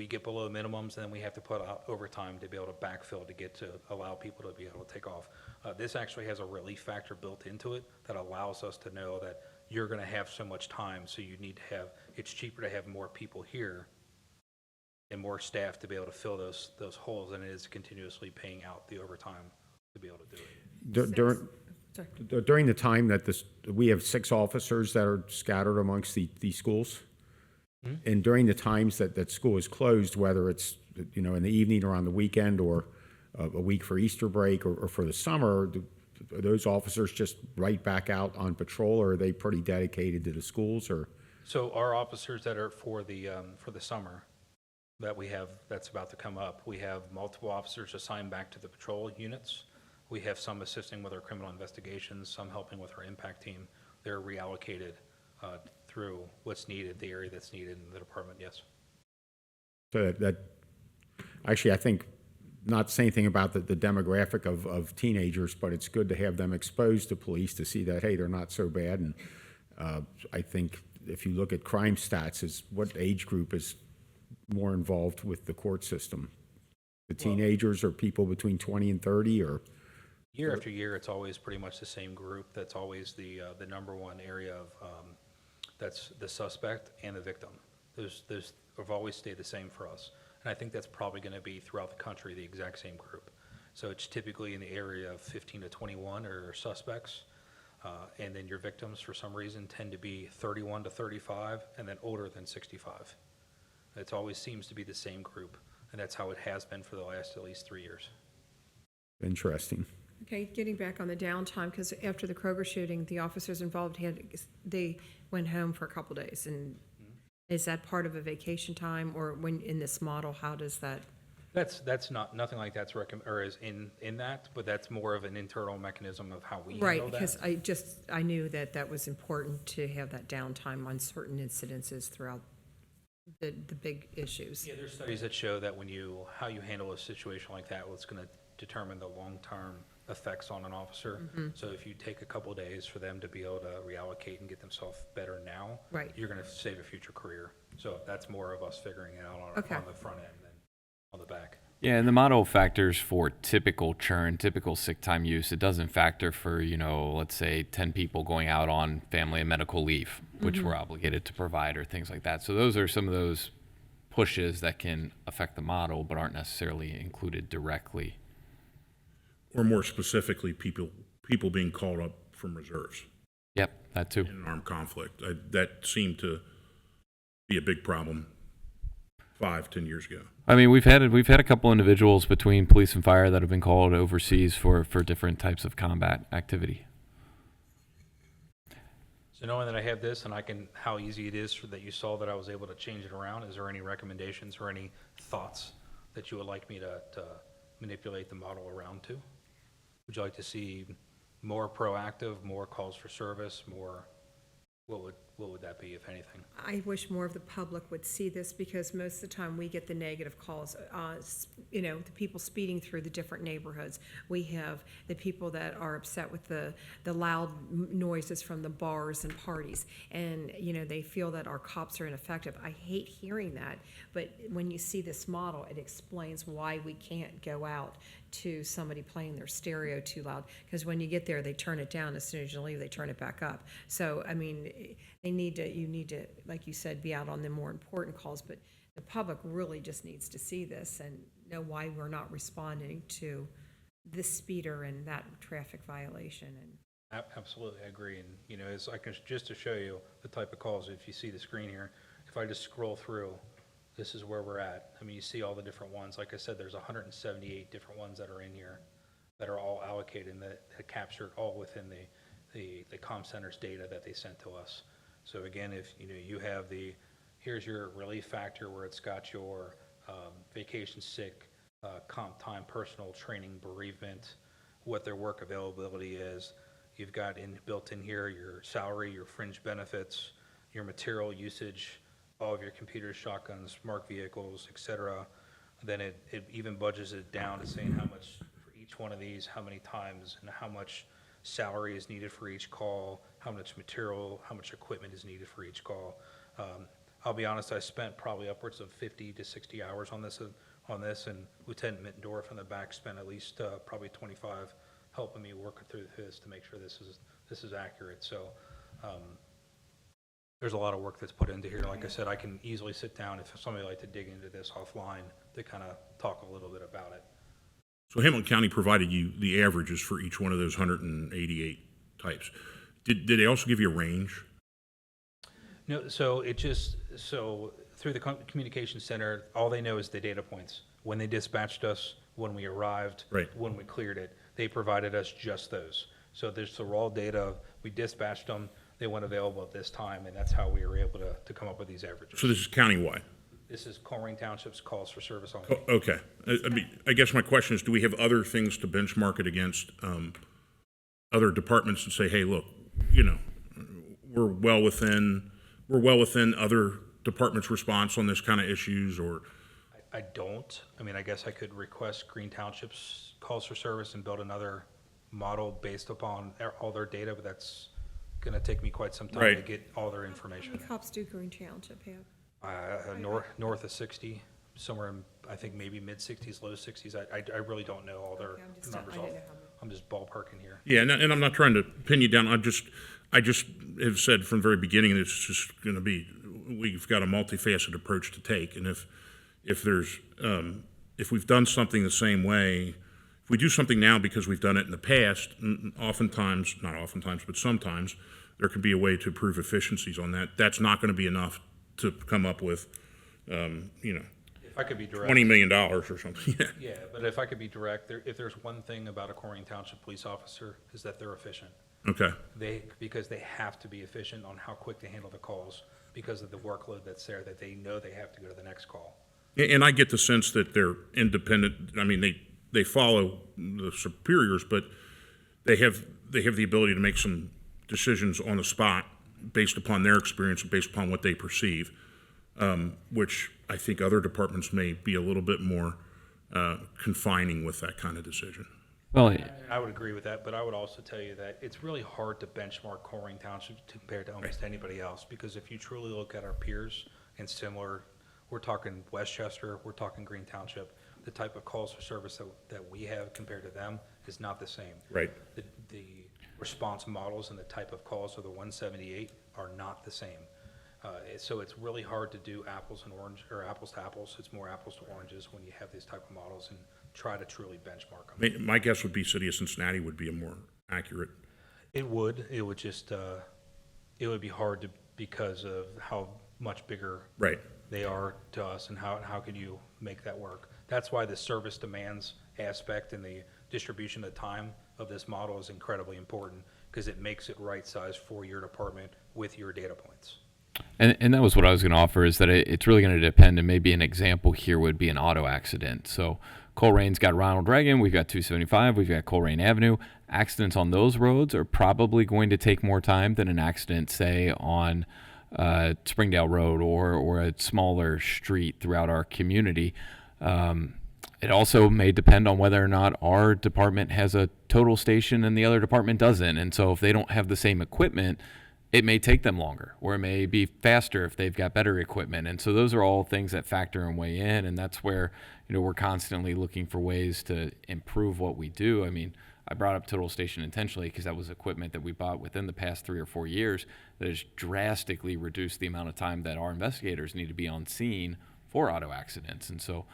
get below the minimums, and then we have to put out overtime to be able to backfill to allow people to be able to take off. This actually has a relief factor built into it that allows us to know that you're going to have so much time, so you need to have, it's cheaper to have more people here and more staff to be able to fill those holes than it is continuously paying out the overtime to be able to do it. During the time that we have 6 officers that are scattered amongst these schools, and during the times that school is closed, whether it's in the evening or on the weekend or a week for Easter break or for the summer, are those officers just right back out on patrol, or are they pretty dedicated to the schools? Or So our officers that are for the summer that we have, that's about to come up, we have multiple officers assigned back to the patrol units. We have some assisting with our criminal investigations, some helping with our impact team. They're reallocated through what's needed, the area that's needed in the department, yes. so that actually, I think, not to say anything about the demographic of teenagers, but it's good to have them exposed to police to see that, hey, they're not so bad. And I think if you look at crime stats, is what age group is more involved with the court system? The teenagers or people between 20 and 30, or? Year after year, it's always pretty much the same group. That's always the number one area of, that's the suspect and the victim. Those have always stayed the same for us. And I think that's probably going to be throughout the country the exact same group. So it's typically in the area of 15 to 21 are suspects. And then your victims, for some reason, tend to be 31 to 35 and then older than 65. It always seems to be the same group. And that's how it has been for the last at least 3 years. Interesting. Okay, getting back on the downtime, because after the Kroger shooting, the officers involved they went home for a couple days, and is that part of a vacation time, or when in this model, how does that? That's not, nothing like that's or is in that, but that's more of an internal mechanism of how we handle Right, that. because I knew that was important to have that downtime on certain incidences throughout the big issues. Yeah, there's studies that show that how you handle a situation like that, it's going to determine the long-term effects on an officer. So if you take a couple days for them to be able to reallocate and get themselves better now, Right. you're going to save a future career. So that's more of us figuring it out on the front end than on the back. Yeah, and the model factors for typical churn, typical sick time use. It doesn't factor for, let's say 10 people going out on family and medical leave, which we're obligated to provide, or things like that. So those are some of those pushes that can affect the model but aren't necessarily included directly. Or more specifically, people being called up from reserves Yep, that too. in an armed conflict. That seemed to be a big problem 5-10 years ago. I mean, we've had a couple individuals between police and fire that have been called overseas for different types of combat activity. So knowing that I have this and how easy it is that you saw that I was able to change it around, is there any recommendations or any thoughts that you would like me to manipulate the model around to? Would you like to see more proactive, more calls for service, more, what would that be, if anything? I wish more of the public would see this, because most of the time we get the negative calls, the people speeding through the different neighborhoods. We have the people that are upset with the loud noises from the bars and parties, and, they feel that our cops are ineffective. I hate hearing that, but when you see this model, it explains why we can't go out to somebody playing their stereo too loud, because when you get there, they turn it down. As soon as you leave, they turn it back up. So, I mean, you need to, like you said, be out on the more important calls, but the public really just needs to see this and know why we're not responding to the speeder and that traffic violation. And Absolutely, I agree. And, you know, it's, just to show you the type of calls, if you see the screen here, if I just scroll through, this is where we're at. I mean, you see all the different ones. Like I said, there's 178 different ones that are in here that are all allocated and that captured all within the comm center's data that they sent to us. So again, if, you know, you have here's your relief factor where it's got your vacation, sick, comp time, personal training, bereavement, what their work availability is. You've got built in here your salary, your fringe benefits, your material usage, all of your computers, shotguns, marked vehicles, et cetera. Then it even budgets it down to saying how much for each one of these, how many times, and how much salary is needed for each call, how much material, how much equipment is needed for each call. I'll be honest, I spent probably upwards of 50 to 60 hours on this, and Lieutenant Mittendorf in the back spent at least probably 25 helping me work through this to make sure this is accurate. So there's a lot of work that's put into here. Like I said, I can easily sit down if somebody would like to dig into this offline to kind of talk a little bit about it. So Hamilton County provided you the averages for each one of those 188 types. Did they also give you a range? No, so through the communication center, all they know is the data points. When they dispatched us, when we arrived, Right. when we cleared it, they provided us just those. So there's the raw data, we dispatched them, they weren't available at this time, and that's how we were able to come up with these averages. So this is countywide? This is Colerain Township's calls for service only. Okay. I mean, I guess my question is, do we have other things to benchmark it against other departments and say, hey, look, you know, we're well within other departments' response on this kind of issues, or? I don't. I mean, I guess I could request Green Township's calls for service and build another model based upon all their data, but that's going to take me quite some time to Right. get all their how information. many cops do Green Township have? North of 60, somewhere in, I think maybe mid-60s, low 60s. I really don't know all their Okay, I'm just- numbers I off. didn't know how many. I'm just ballparking here. Yeah, and I'm not trying to pin you down. I just have said from the very beginning that it's just going to be, we've got a multifaceted approach to take, and if there's if we've done something the same way, if we do something now because we've done it in the past, oftentimes, not oftentimes, but sometimes, there can be a way to improve efficiencies on that. That's not going to be enough to come up with, you know, If I could be direct. $20 million or something. Yeah. Yeah, but if I could be direct, if there's one thing about a Colerain Township police officer is that they're efficient. Okay. Because they have to be efficient on how quick they handle the calls because of the workload that's there, that they know they have to go to the next call. And I get the sense that they're independent. I mean, they follow the superiors, but they have the ability to make some decisions on the spot based upon their experience and based upon what they perceive, which I think other departments may be a little bit more confining with that kind of decision. Well, I would agree with that, but I would also tell you that it's really hard to benchmark Colerain Township compared to almost anybody else, because if you truly look at our peers and similar, we're talking Westchester, we're talking Green Township, the type of calls for service that we have compared to them is not the same. Right. The response models and the type of calls of the 178 are not the same. So it's really hard to do apples and orange, or apples to apples. It's more apples to oranges when you have these type of models and try to truly benchmark them. My guess would be City of Cincinnati would be a more accurate. It would just, it would be hard because of how much bigger Right. they are to us, and how can you make that work? That's why the service demands aspect and the distribution of time of this model is incredibly important, because it makes it right size for your department with your data points. and that was what I was going to offer, is that it's really going to depend, and maybe an example here would be an auto accident. So Colerain's got Ronald Reagan, we've got 275, we've got Colerain Avenue. Accidents on those roads are probably going to take more time than an accident, say, on Springdale Road or a smaller street throughout our community. It also may depend on whether or not our department has a total station and the other department doesn't. And so if they don't have the same equipment, it may take them longer, or it may be faster if they've got better equipment. And so those are all things that factor and weigh in. And that's where, we're constantly looking for ways to improve what we do. I mean, I brought up total station intentionally because that was equipment that we bought within the past 3 or 4 years that has drastically reduced the amount of time that our investigators need to be on scene for auto accidents. And so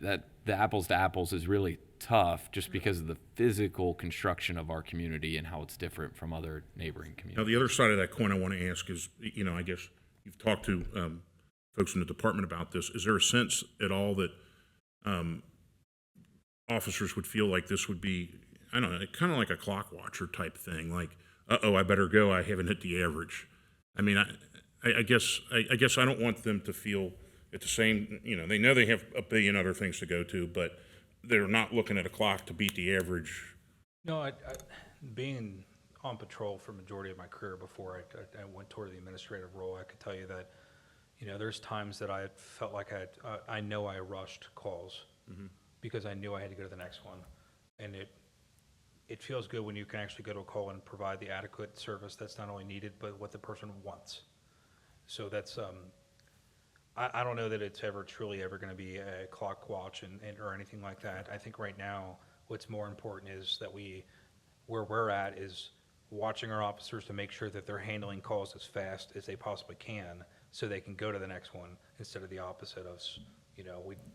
that the apples to apples is really tough just because of the physical construction of our community and how it's different from other neighboring Now, communities. the other side of that coin I want to ask is, I guess you've talked to folks in the department about this. Is there a sense at all that officers would feel like this would be, I don't know, kind of like a clock watcher type thing, like, uh-oh, I better go, I haven't hit the average. I mean, I guess I don't want them to feel at the same, they know they have a billion other things to go to, but they're not looking at a clock to beat the average. No, being on patrol for majority of my career before I went toward the administrative role, I could tell you that, there's times that I felt like I know I rushed calls because I knew I had to go to the next one. And it feels good when you can actually go to a call and provide the adequate service that's not only needed, but what the person wants. So that's, I don't know that it's truly ever going to be a clock watch or anything like that. I think right now, what's more important is that where we're at is watching our officers to make sure that they're handling calls as fast as they possibly can so they can go to the next one instead of the opposite of,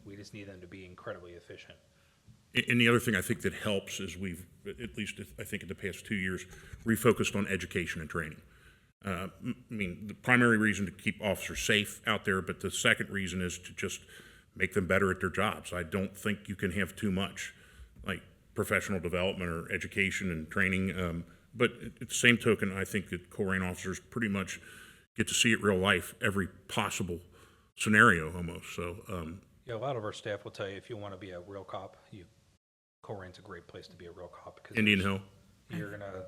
we just need them to be incredibly efficient. And the other thing I think that helps is we've, at least I think in the past 2 years, refocused on education and training. I mean, the primary reason to keep officers safe out there, but the second reason is to just make them better at their jobs. I don't think you can have too much, like professional development or education and training. But at the same token, I think that Colerain officers pretty much get to see it real life, every possible scenario almost. So, Yeah, a lot of our staff will tell you if you want to be a real cop, Colerain's a great place to be a real cop. Because Indian Hill. You're going to,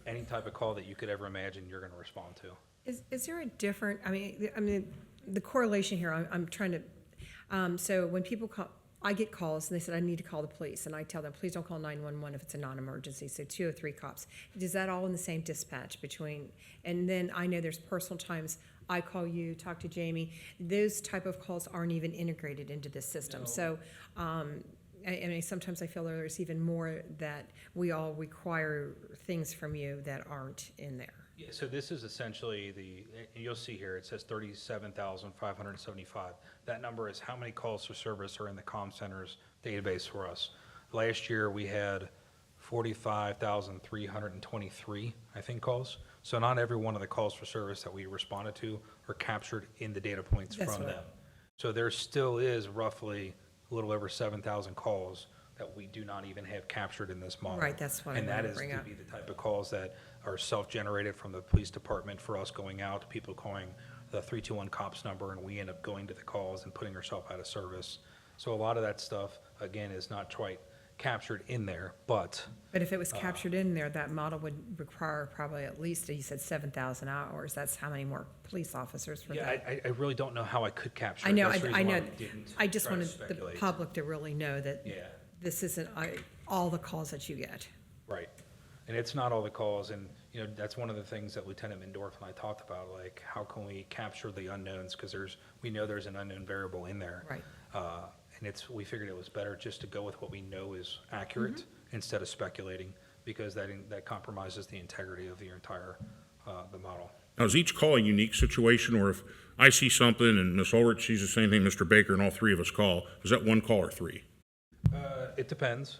any type of call that you could ever imagine, you're going to respond to. Is there a different, I mean, the correlation here, I'm trying to, so when people call, I get calls and they said, I need to call the police. And I tell them, please don't call 911 if it's a non-emergency. So 2 or 3 cops. Is that all in the same dispatch between, and then I know there's personal times I call you, talk to Jamie. Those type of calls aren't even integrated into this system. No. So, I mean, sometimes I feel there's even more that we all require things from you that aren't in there. Yeah, so this is essentially and you'll see here, it says 37,575. That number is how many calls for service are in the comm center's database for us. Last year, we had 45,323, I think, calls. So not every one of the calls for service that we responded to are captured in the data points That's from right. them. So there still is roughly a little over 7,000 calls that we do not even have captured in this model. Right, that's what I And that wanted to is bring to up. be the type of calls that are self-generated from the police department for us going out, people calling the 321 cops number, and we end up going to the calls and putting ourselves out of service. So a lot of that stuff, again, is not quite captured in there, but But if it was captured in there, that model would require probably at least, you said 7,000 hours. That's how many more police officers for yeah, that. I really don't know how I could capture I it. know, That's the I reason why know. we didn't I just try to wanted the speculate. public to really know that Yeah. this isn't all the calls that you get. Right. And it's not all the calls, and, that's one of the things that Lieutenant Mendorf and I talked about, like, how can we capture the unknowns, because we know there's an unknown variable in there. Right. And we figured it was better just to go with what we know is accurate instead of speculating, because that compromises the integrity of the entire, the model. Now, is each call a unique situation, or if I see something and Ms. Ulrich sees the same thing, Mr. Baker, and all 3 of us call, is that 1 call or 3? It depends.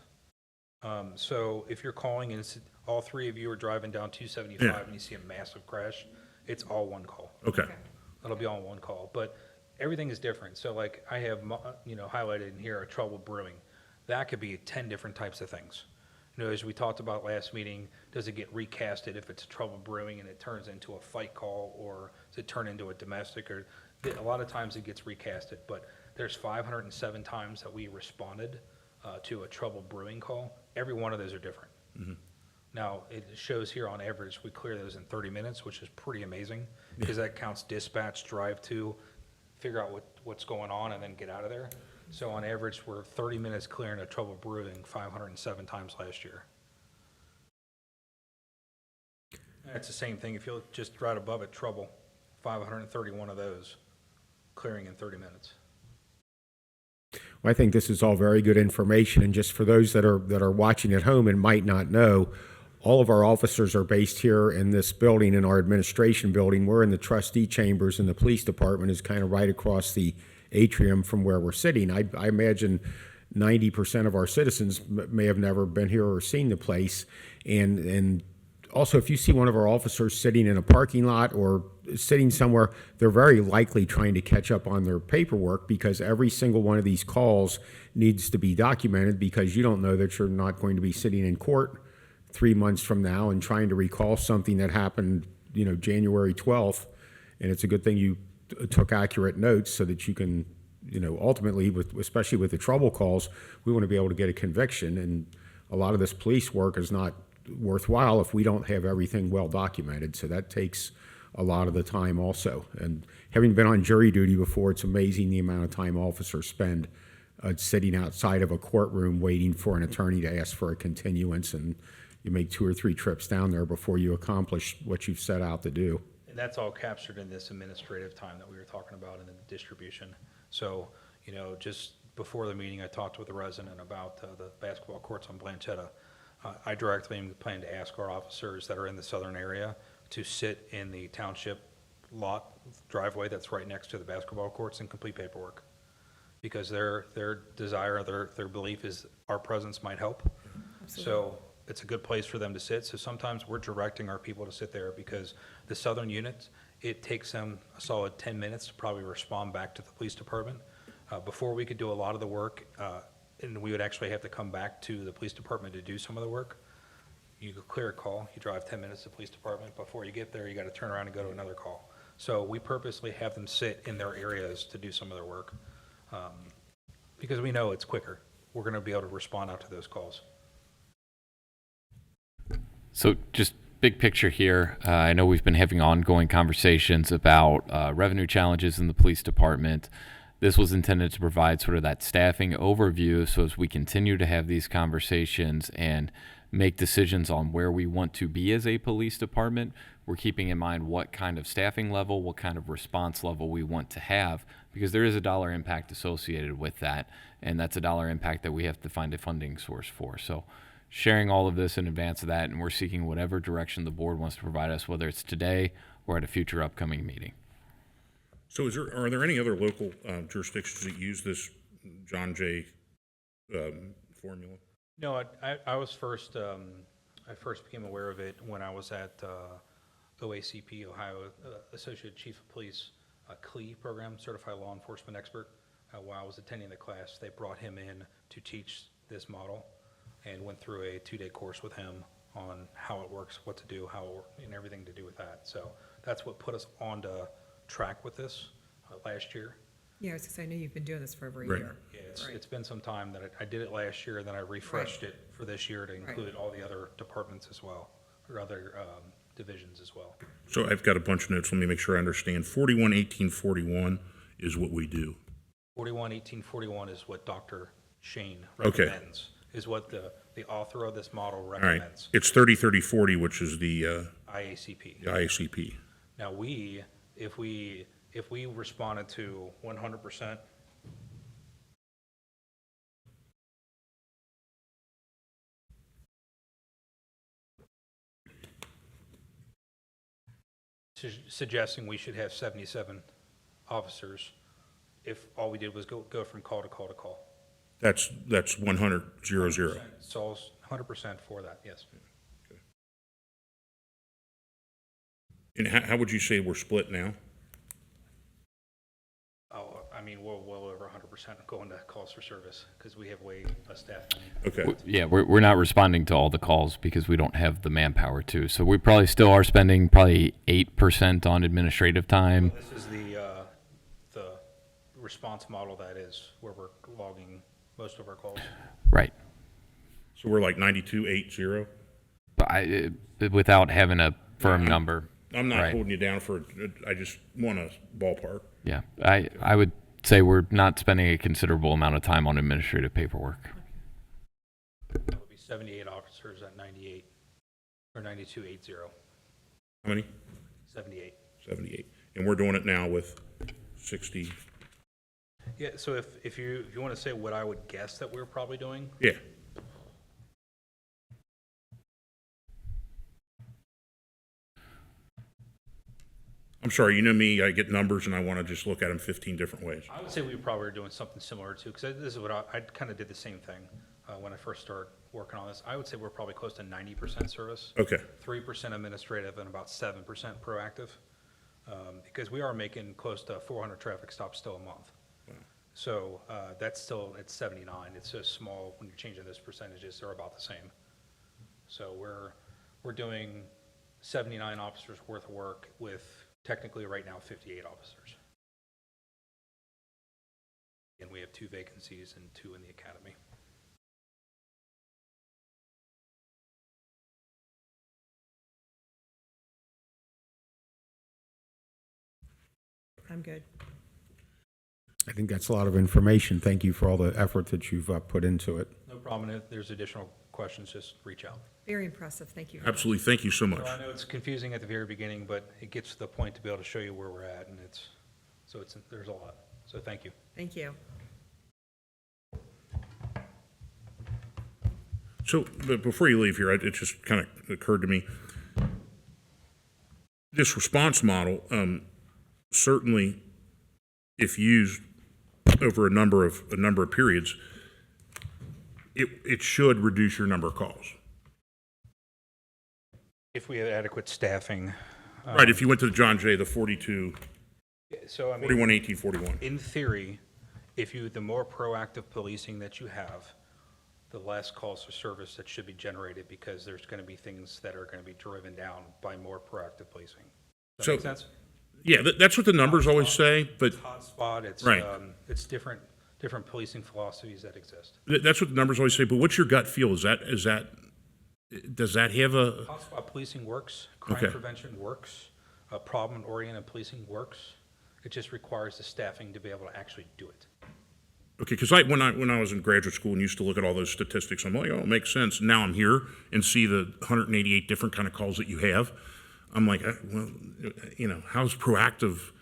So if you're calling and all 3 of you are driving down 275 Yeah. and you see a massive crash, it's all 1 call. Okay. It'll be on 1 call, but everything is different. So like I have, highlighted in here, a trouble brewing. That could be 10 different types of things. As we talked about last meeting, does it get recasted if it's trouble brewing and it turns into a fight call, or does it turn into a domestic? Or a lot of times it gets recasted, but there's 507 times that we responded to a trouble brewing call. Every one of those are different. Now, it shows here on average, we clear those in 30 minutes, which is pretty amazing, because that counts dispatch, drive to, figure out what's going on, and then get out of there. So on average, we're 30 minutes clearing a trouble brewing 507 times last year. It's the same thing, if you look just right above it, trouble, 531 of those, clearing in 30 minutes. Well, I think this is all very good information, and just for those that are watching at home and might not know, all of our officers are based here in this building, in our administration building. We're in the trustee chambers, and the police department is kind of right across the atrium from where we're sitting. I imagine 90% of our citizens may have never been here or seen the place. And also, if you see one of our officers sitting in a parking lot or sitting somewhere, they're very likely trying to catch up on their paperwork, because every single one of these calls needs to be documented, because you don't know that you're not going to be sitting in court 3 months from now and trying to recall something that happened, January 12th. And it's a good thing you took accurate notes so that you can, ultimately, especially with the trouble calls, we want to be able to get a conviction. And a lot of this police work is not worthwhile if we don't have everything well documented. So that takes a lot of the time also. And having been on jury duty before, it's amazing the amount of time officers spend sitting outside of a courtroom waiting for an attorney to ask for a continuance, and you make 2 or 3 trips down there before you accomplish what you've set out to do. And that's all captured in this administrative time that we were talking about in the distribution. So, just before the meeting, I talked with a resident about the basketball courts on Blanchetta. I directly plan to ask our officers that are in the southern area to sit in the township lot driveway that's right next to the basketball courts and complete paperwork. Because their desire, their belief is our presence might help. So it's a good place for them to sit. So sometimes we're directing our people to sit there, because the southern units, it takes them a solid 10 minutes to probably respond back to the police department. Before we could do a lot of the work, and we would actually have to come back to the police department to do some of the work. You go clear a call, you drive 10 minutes to the police department. Before you get there, you got to turn around and go to another call. So we purposely have them sit in their areas to do some of their work, because we know it's quicker. We're going to be able to respond out to those calls. So just big picture here, I know we've been having ongoing conversations about revenue challenges in the police department. This was intended to provide sort of that staffing overview, so as we continue to have these conversations and make decisions on where we want to be as a police department, we're keeping in mind what kind of staffing level, what kind of response level we want to have, because there is a dollar impact associated with that, and that's a dollar impact that we have to find a funding source for. So sharing all of this in advance of that, and we're seeking whatever direction the board wants to provide us, whether it's today or at a future upcoming meeting. So are there any other local jurisdictions that use this John Jay formula? No, I was first, I first became aware of it when I was at OACP, Ohio Associate Chief of Police, CLE program, Certified Law Enforcement Expert. While I was attending the class, they brought him in to teach this model, and went through a 2-day course with him on how it works, what to do, and everything to do with that. So that's what put us on to track with this last year. Yeah, because I know you've been doing this for over a Right. year. Yeah, it's been some time that I did it last year, and then I refreshed it for this year to include all the other departments as well, or other divisions as well. So I've got a bunch of notes. Let me make sure I understand. 411841 is what we do. 411841 is what Dr. Shane Okay. recommends, is what the author of this model All right. recommends. It's 303040, which is the IACP. IACP. Now if we responded to 100%, suggesting we should have 77 officers if all we did was go from call to call to call. That's 100-0-0. So 100% for that, yes. And how would you say we're split now? Oh, I mean, we're well over 100% going to calls for service, because we have way less staff. Okay. Yeah, we're not responding to all the calls because we don't have the manpower to. So we probably still are spending probably 8% on administrative time. This is the response model, that is, where we're logging most of our calls. Right. So we're like 9280? But without having a firm number. I'm not Right. holding you down I just want a ballpark. Yeah, I would say we're not spending a considerable amount of time on administrative paperwork. That would be 78 officers at 98, or 9280, How many? 78. 78. And we're doing it now with 60. Yeah, so if you want to say what I would guess that we're probably doing, Yeah. I'm sorry, you know me, I get numbers and I want to just look at them 15 different ways. I would say we probably are doing something similar too, because this is what I kind of did the same thing when I first started working on this. I would say we're probably close to 90% service. Okay. 3% administrative and about 7% proactive, because we are making close to 400 traffic stops still a month. So that's still at 79. It's so small when you're changing those percentages; they're about the same. So we're doing 79 officers worth of work with technically right now 58 officers, and we have 2 vacancies and 2 in the academy. I'm good. I think that's a lot of information. Thank you for all the effort that you've put into it. No problem. If there's additional questions, just reach out. Very impressive. Thank you. Absolutely. Thank you so much. So I know it's confusing at the very beginning, but it gets to the point to be able to show you where we're at, and there's a lot. So thank you. Thank you. So, but before you leave here, it just kind of occurred to me, this response model, certainly, if used over a number of periods, it should reduce your number of calls. If we have adequate staffing. Right, if you went to the John Jay, the 42, So I mean, 41, 18, 41. in theory, the more proactive policing that you have, the less calls for service that should be generated, because there's going to be things that are going to be driven down by more proactive policing. Does that make sense? Yeah, that's what the numbers always say, but Hotspot, it's Right. It's different policing philosophies that exist. that's what the numbers always say. But what's your gut feel? Does that have a, Hotspot policing works, crime Okay. prevention works, problem-oriented policing works. It just requires the staffing to be able to actually do it. okay, because when I was in graduate school and used to look at all those statistics, I'm like, oh, it makes sense. Now I'm here and see the 188 different kind of calls that you have. I'm like, well, how's proactive?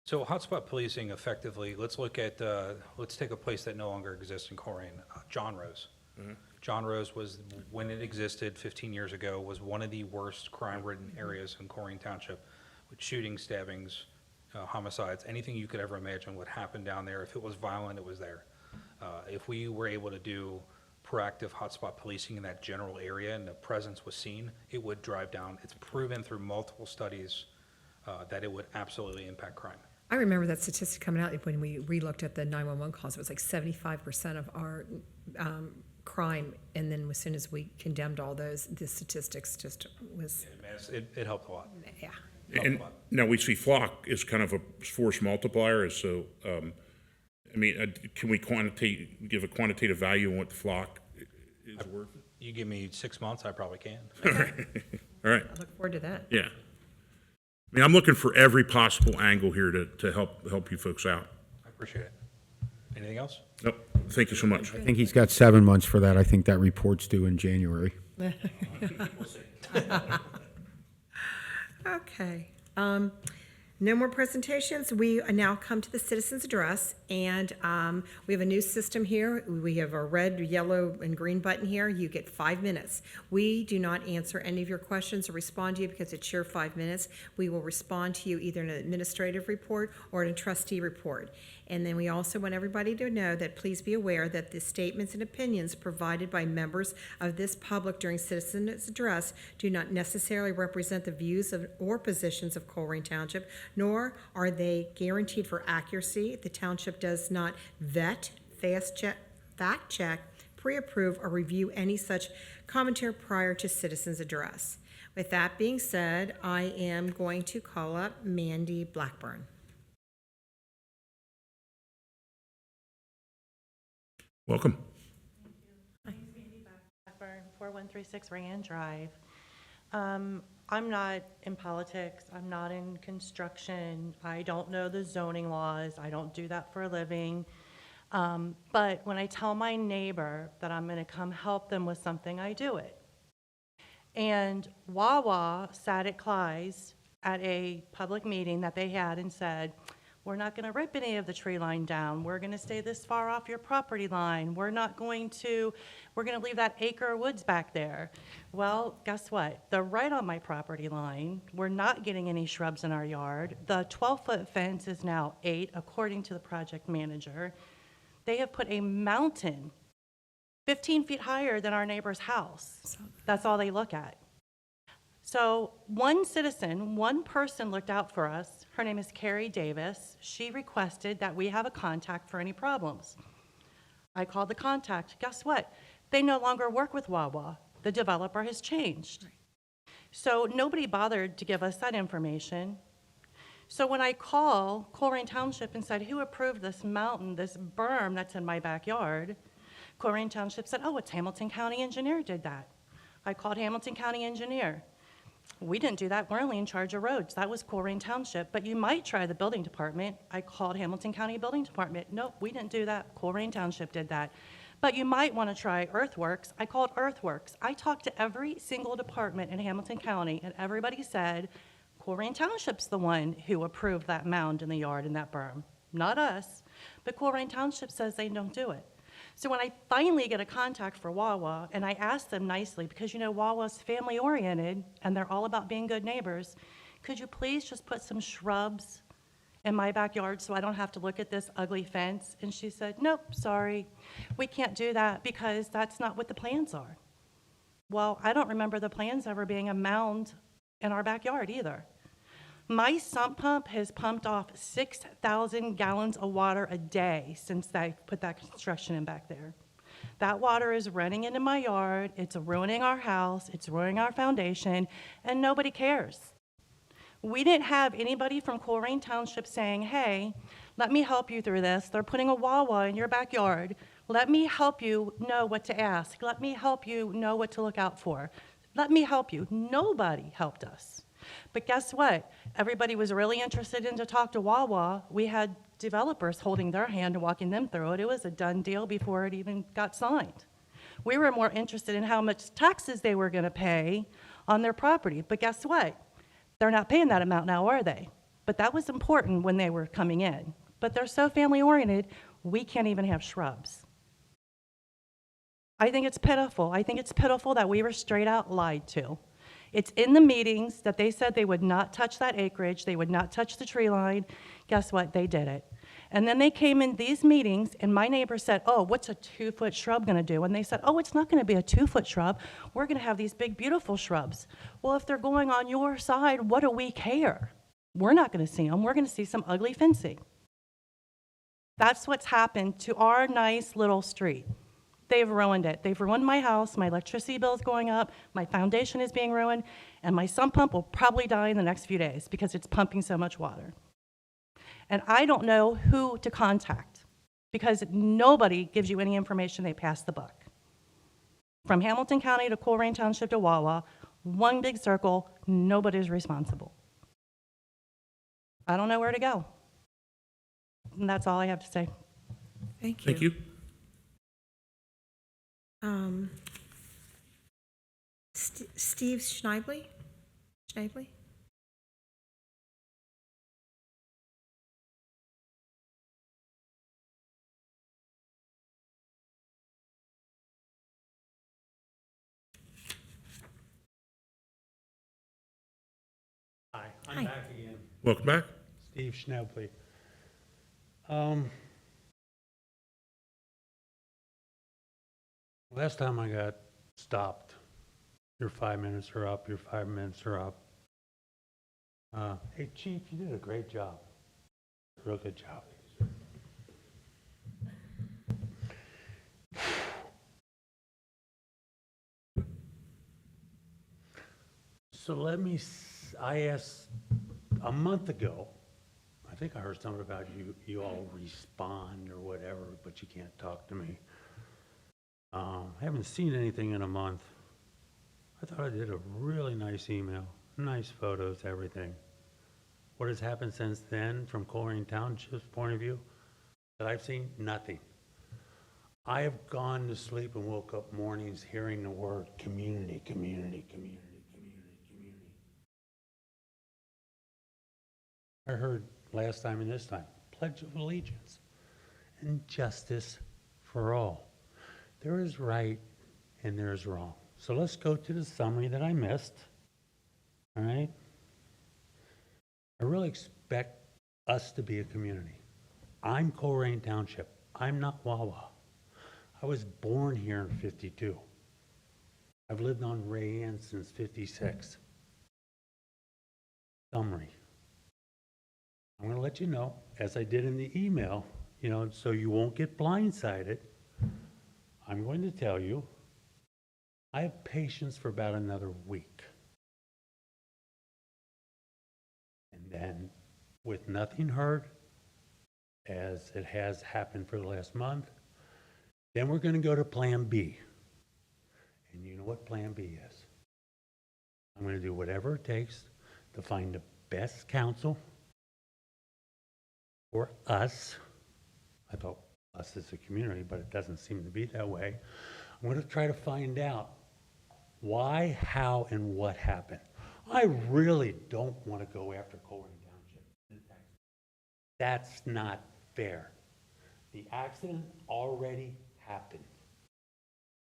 So hotspot policing effectively, let's take a place that no longer exists in Colerain, John Rose. John Rose was, when it existed 15 years ago, was one of the worst crime-ridden areas in Colerain Township, with shootings, stabbings, homicides, anything you could ever imagine would happen down there. If it was violent, it was there. If we were able to do proactive hotspot policing in that general area and the presence was seen, it would drive down. It's proven through multiple studies that it would absolutely impact crime. I remember that statistic coming out when we relooked at the 911 calls. It was like 75% of our crime, and then as soon as we condemned all those, the statistics just was, It helped a lot. yeah. And now we see flock is kind of a force multiplier. So, can we give a quantitative value on what the flock is worth? You give me 6 months, I probably can. All right. I look forward to that. Yeah. I'm looking for every possible angle here to help you folks out. I appreciate it. Anything else? Nope. Thank you so much. I think he's got 7 months for that. I think that report's due in January. Okay. No more presentations. We now come to the citizens' address, and we have a new system here. We have a red, yellow, and green button here. You get 5 minutes. We do not answer any of your questions or respond to you because it's your 5 minutes. We will respond to you either in an administrative report or in a trustee report. And then we also want everybody to know that please be aware that the statements and opinions provided by members of this public during citizens' address do not necessarily represent the views or positions of Colerain Township, nor are they guaranteed for accuracy. The township does not vet, fact check, pre-approve, or review any such commentary prior to citizens' address. With that being said, I am going to call up Mandy Blackburn. Welcome. My name's Mandy Blackburn, 4136 Rand Drive. I'm not in politics. I'm not in construction. I don't know the zoning laws. I don't do that for a living. But when I tell my neighbor that I'm going to come help them with something, I do it. And Wawa sat at Clyde's at a public meeting that they had and said, We're not going to rip any of the tree line down. We're going to stay this far off your property line. We're going to leave that acre of woods back there. Well, guess what? They're right on my property line. We're not getting any shrubs in our yard. The 12-foot fence is now 8, according to the project manager. They have put a mountain 15 feet higher than our neighbor's house. That's all they look at. So one citizen, one person looked out for us. Her name is Carrie Davis. She requested that we have a contact for any problems. I called the contact. Guess what? They no longer work with Wawa. The developer has changed. So nobody bothered to give us that information. So when I call Colerain Township and said, who approved this mountain, this berm that's in my backyard? Colerain Township said, oh, it's Hamilton County Engineer did that. I called Hamilton County Engineer. We didn't do that. We're only in charge of roads. That was Colerain Township. But you might try the building department. I called Hamilton County Building Department. Nope, we didn't do that. Colerain Township did that. But you might want to try Earthworks. I called Earthworks. I talked to every single department in Hamilton County, and everybody said, Colerain Township's the one who approved that mound in the yard and that berm. Not us. But Colerain Township says they don't do it. So when I finally get a contact for Wawa, and I ask them nicely, because you know Wawa's family-oriented, and they're all about being good neighbors, could you please just put some shrubs in my backyard so I don't have to look at this ugly fence? And she said, nope, sorry, we can't do that because that's not what the plans are. Well, I don't remember the plans ever being a mound in our backyard either. My sump pump has pumped off 6,000 gallons of water a day since I put that construction in back there. That water is running into my yard, it's ruining our house, it's ruining our foundation, and nobody cares. We didn't have anybody from Colerain Township saying, hey, let me help you through this. They're putting a Wawa in your backyard. Let me help you know what to ask. Let me help you know what to look out for. Let me help you. Nobody helped us. But guess what? Everybody was really interested in to talk to Wawa. We had developers holding their hand and walking them through it. It was a done deal before it even got signed. We were more interested in how much taxes they were going to pay on their property. But guess what? They're not paying that amount now, are they? But that was important when they were coming in. But they're so family-oriented, we can't even have shrubs. I think it's pitiful. I think it's pitiful that we were straight out lied to. It's in the meetings that they said they would not touch that acreage, they would not touch the tree line. Guess what? They did it. And then they came in these meetings, and my neighbor said, oh, what's a 2-foot shrub going to do? And they said, oh, it's not going to be a 2-foot shrub. We're going to have these big, beautiful shrubs. Well, if they're going on your side, what do we care? We're not going to see them. We're going to see some ugly fencing. That's what's happened to our nice little street. They've ruined it. They've ruined my house. My electricity bill is going up. My foundation is being ruined. And my sump pump will probably die in the next few days because it's pumping so much water. And I don't know who to contact because nobody gives you any information. They pass the buck. From Hamilton County to Colerain Township to Wawa, one big circle, nobody's responsible. I don't know where to go. And that's all I have to say. Thank you. Thank you. Steve Schneibly? Schneibly? Hi, Hi. I'm back again. Welcome back. Steve Schnebley. Last time I got stopped, your 5 minutes are up, your 5 minutes are up. Hey, Chief, you did a great job. Real good job. So I asked a month ago, I think I heard something about you all respond or whatever, but you can't talk to me. I haven't seen anything in a month. I thought I did a really nice email, nice photos, everything. What has happened since then from Colerain Township's point of view that I've seen? Nothing. I have gone to sleep and woke up mornings hearing the word community, community, community, community, community. I heard last time and this time. Pledge of allegiance and justice for all. There is right and there is wrong. So let's go to the summary that I missed. All right? I really expect us to be a community. I'm Colerain Township. I'm not Wawa. I was born here in 52. I've lived on Rayanne since 56. Summary. I'm going to let you know, as I did in the email, so you won't get blindsided. I'm going to tell you, I have patience for about another week. And then, with nothing heard, as it has happened for the last month, then we're going to go to Plan B. And you know what Plan B is. I'm going to do whatever it takes to find the best counsel for us. I thought us as a community, but it doesn't seem to be that way. I'm going to try to find out why, how, and what happened. I really don't want to go after Colerain Township. That's not fair. The accident already happened.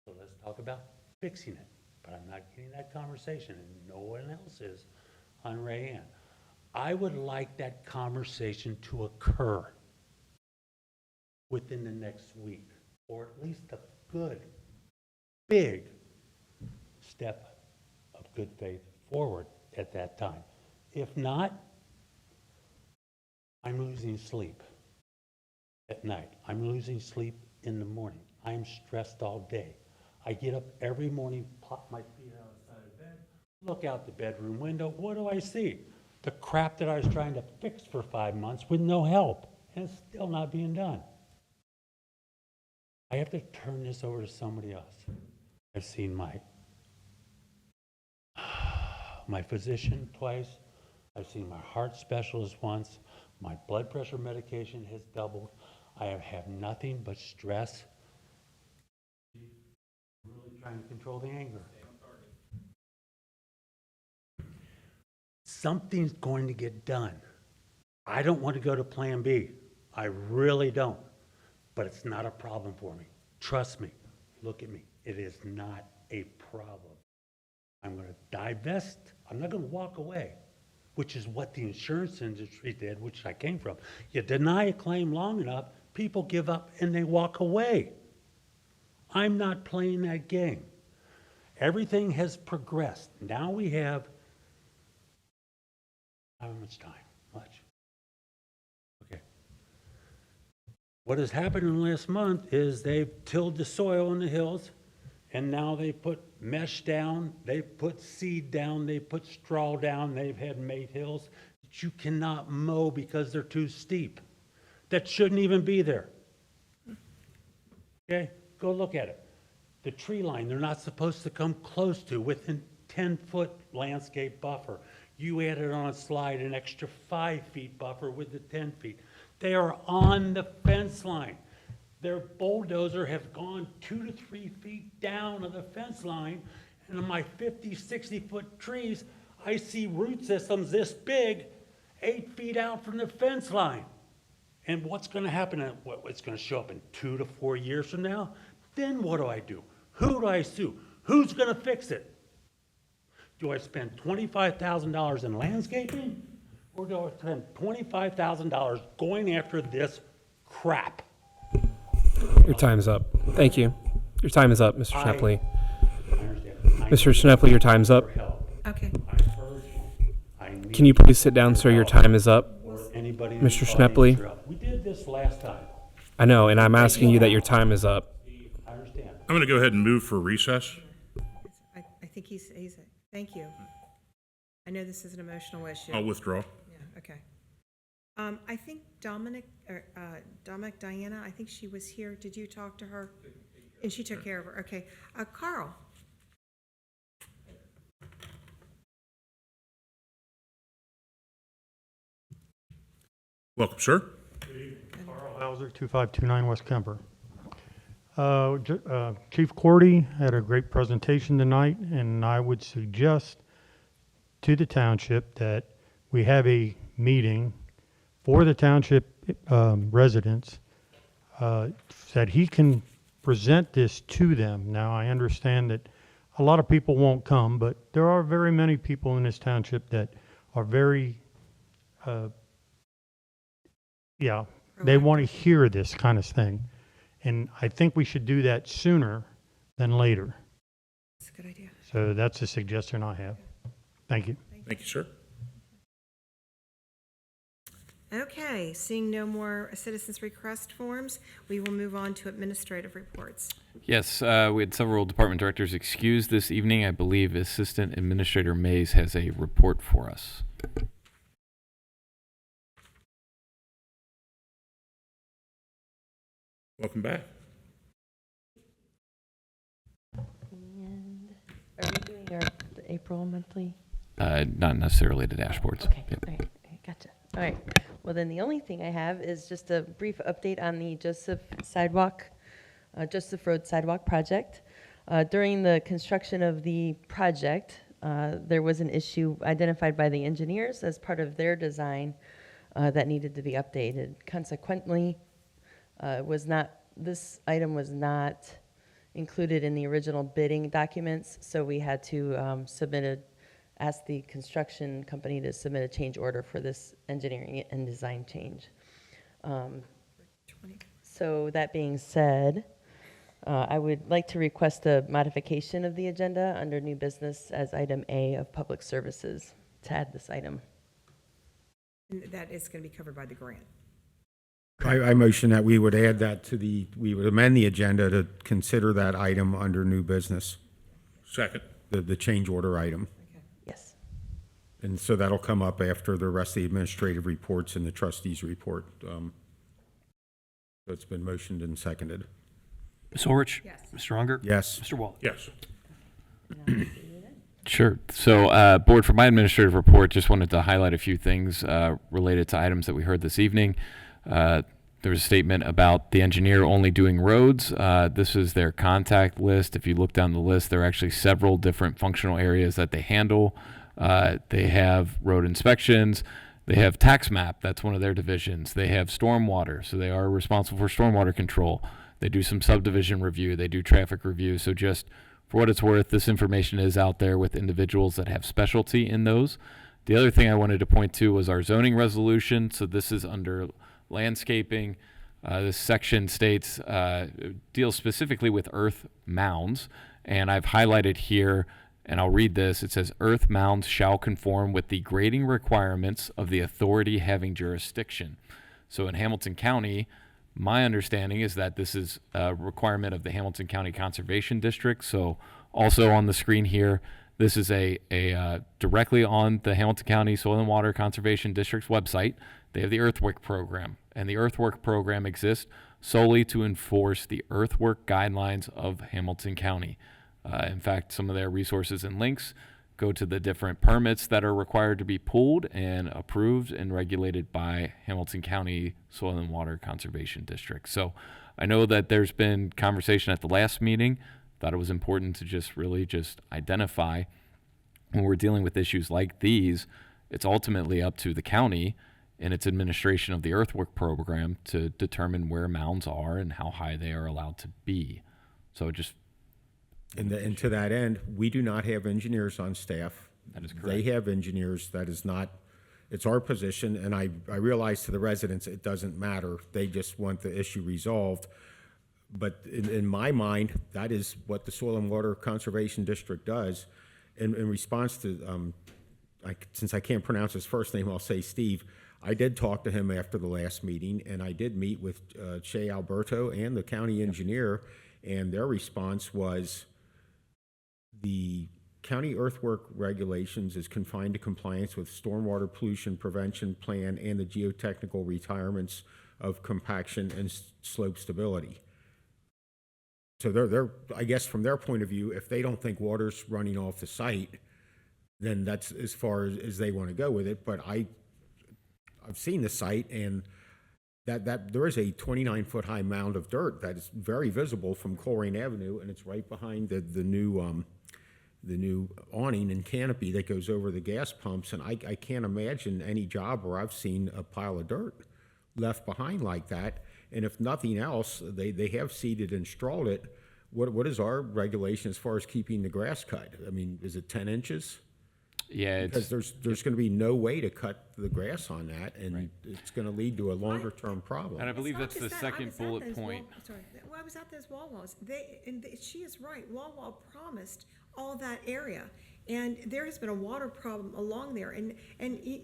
So let's talk about fixing it. But I'm not getting that conversation, and no one else is on Rayanne. I would like that conversation to occur within the next week, or at least a good, big step of good faith forward at that time. If not, I'm losing sleep at night. I'm losing sleep in the morning. I'm stressed all day. I get up every morning, plop my feet outside of bed, look out the bedroom window. What do I see? The crap that I was trying to fix for 5 months with no help, and it's still not being done. I have to turn this over to somebody else. I've seen my physician twice. I've seen my heart specialist once. My blood pressure medication has doubled. I have nothing but stress. Really trying to control the anger. Something's going to get done. I don't want to go to Plan B. I really don't. But it's not a problem for me. Trust me. Look at me. It is not a problem. I'm going to divest. I'm not going to walk away, which is what the insurance industry did, which I came from. You deny a claim long enough, people give up and they walk away. I'm not playing that game. Everything has progressed. Now we have how much time? Much. Okay. What has happened in the last month is they've tilled the soil in the hills, and now they put mesh down, they put seed down, they put straw down, they've had mate hills that you cannot mow because they're too steep. That shouldn't even be there. Okay? Go look at it. The tree line, they're not supposed to come close to within 10-foot landscape buffer. You added on a slide an extra 5 feet buffer with the 10 feet. They are on the fence line. Their bulldozer has gone 2 to 3 feet down on the fence line, and on my 50, 60-foot trees, I see root systems this big, 8 feet out from the fence line. And what's going to happen? It's going to show up in 2 to 4 years from now? Then what do I do? Who do I sue? Who's going to fix it? Do I spend $25,000 in landscaping, or do I spend $25,000 going after this crap? Your time is up. Thank you. Your time is up, Mr. Schnepley. I understand. Mr. Schnepley, your time's up. Okay. Can you please sit down, sir? Your time is up. Mr. Schnepley? We did this last time. I know, and I'm asking you that your time is up. I understand. I'm going to go ahead and move for recess. I think he's, thank you. I know this is an emotional issue. I'll withdraw. Yeah, okay. I think Dominic, Diana, I think she was here. Did you talk to her? And she took care of her. Okay. Carl. Welcome, sir. Carl Hauser, 2529 West Kemper. Chief Cordy had a great presentation tonight, and I would suggest to the township that we have a meeting for the township residents, that he can present this to them. Now, I understand that a lot of people won't come, but there are very many people in this township that are very, they want to hear this kind of thing. And I think we should do that sooner than later. That's a good idea. So that's a suggestion I have. Thank you. Thank you, sir. Okay, seeing no more citizens' request forms, we will move on to administrative reports. Yes, we had several department directors excused this evening. I believe Assistant Administrator Mays has a report for us. Welcome back. And are we doing the April monthly? Not necessarily the dashboards. Okay, Yep. all right, gotcha. All right, well then the only thing I have is just a brief update on the Joseph Road Sidewalk project. During the construction of the project, there was an issue identified by the engineers as part of their design that needed to be updated. Consequently, this item was not included in the original bidding documents, so we had to ask the construction company to submit a change order for this engineering and design change. So that being said, I would like to request a modification of the agenda under new business as item A of public services to add this item. And that is going to be covered by the grant. I motion that we would add that we would amend the agenda to consider that item under new business, Second. the change order item. Yes. And so that'll come up after the rest of the administrative reports and the trustees report. So it's been motioned and seconded. Ms. Orich? Yes. Mr. Unger? Yes. Mr. Waller? Yes. Sure. So, Board, for my administrative report, just wanted to highlight a few things related to items that we heard this evening. There was a statement about the engineer only doing roads. This is their contact list. If you look down the list, there are actually several different functional areas that they handle. They have road inspections. They have tax map. That's one of their divisions. They have stormwater. So they are responsible for stormwater control. They do some subdivision review. They do traffic review. So just for what it's worth, this information is out there with individuals that have specialty in those. The other thing I wanted to point to was our zoning resolution. So this is under landscaping. This section states, deals specifically with earth mounds. And I've highlighted here, and I'll read this. It says, earth mounds shall conform with the grading requirements of the authority having jurisdiction. So in Hamilton County, my understanding is that this is a requirement of the Hamilton County Conservation District. So also on the screen here, this is a directly on the Hamilton County Soil and Water Conservation District's website. They have the earthwork program, and the earthwork program exists solely to enforce the earthwork guidelines of Hamilton County. In fact, some of their resources and links go to the different permits that are required to be pulled and approved and regulated by Hamilton County Soil and Water Conservation District. So I know that there's been conversation at the last meeting. Thought it was important to just identify when we're dealing with issues like these, it's ultimately up to the county and its administration of the earthwork program to determine where mounds are and how high they are allowed to be. So just And to that end, we do not have engineers on staff. That is correct. They have engineers. That is not, it's our position, and I realize to the residents it doesn't matter. They just want the issue resolved. But in my mind, that is what the Soil and Water Conservation District does. In response to, since I can't pronounce his first name, I'll say Steve. I did talk to him after the last meeting, and I did meet with Che Alberto and the county engineer, and their response was, the county earthwork regulations is confined to compliance with stormwater pollution prevention plan and the geotechnical requirements of compaction and slope stability. So they're, I guess from their point of view, if they don't think water's running off the site, then that's as far as they want to go with it. But I've seen the site, and that there is a 29-foot high mound of dirt that is very visible from Colerain Avenue, and it's right behind the new new awning and canopy that goes over the gas pumps, and I can't imagine any job where I've seen a pile of dirt left behind like that. And if nothing else, they have seeded and strawed it. What is our regulation as far as keeping the grass cut? I mean, is it 10 inches? Yeah, Because there's going to be no way to cut the grass on that, and it's going to lead to a longer-term problem. and I believe that's the I second was at bullet those point. Sorry, well, I was at those Wawa's. She is right. Wawa promised all that area, and there has been a water problem along there, and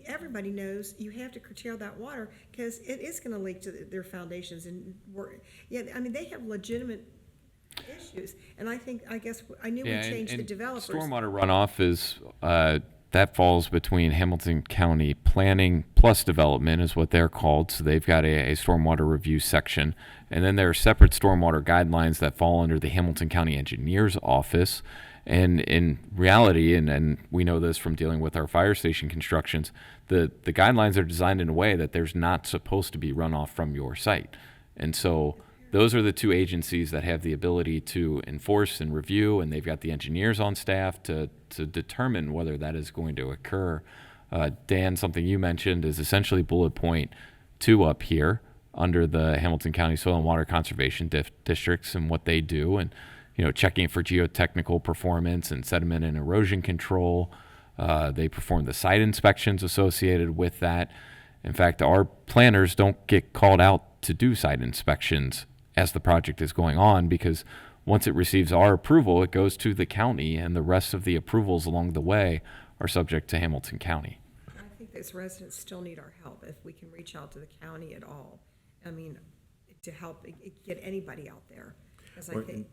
everybody knows you have to curtail that water because it is going to leak to their foundations and work. Yeah, I mean they have legitimate issues, and I guess I knew we changed the developers. Stormwater runoff is that falls between Hamilton County Planning plus Development is what they're called. So they've got a stormwater review section, and then there are separate stormwater guidelines that fall under the Hamilton County Engineer's Office. And in reality, and we know this from dealing with our fire station constructions, the guidelines are designed in a way that there's not supposed to be runoff from your site. And so those are the two agencies that have the ability to enforce and review, and they've got the engineers on staff to determine whether that is going to occur. Dan, something you mentioned is essentially bullet point 2 up here under the Hamilton County Soil and Water Conservation Districts and what they do, and checking for geotechnical performance and sediment and erosion control. They perform the site inspections associated with that. In fact, our planners don't get called out to do site inspections as the project is going on, because once it receives our approval, it goes to the county, and the rest of the approvals along the way are subject to Hamilton County. I think those residents still need our help if we can reach out to the county at all. I mean, to help get anybody out there, because I think.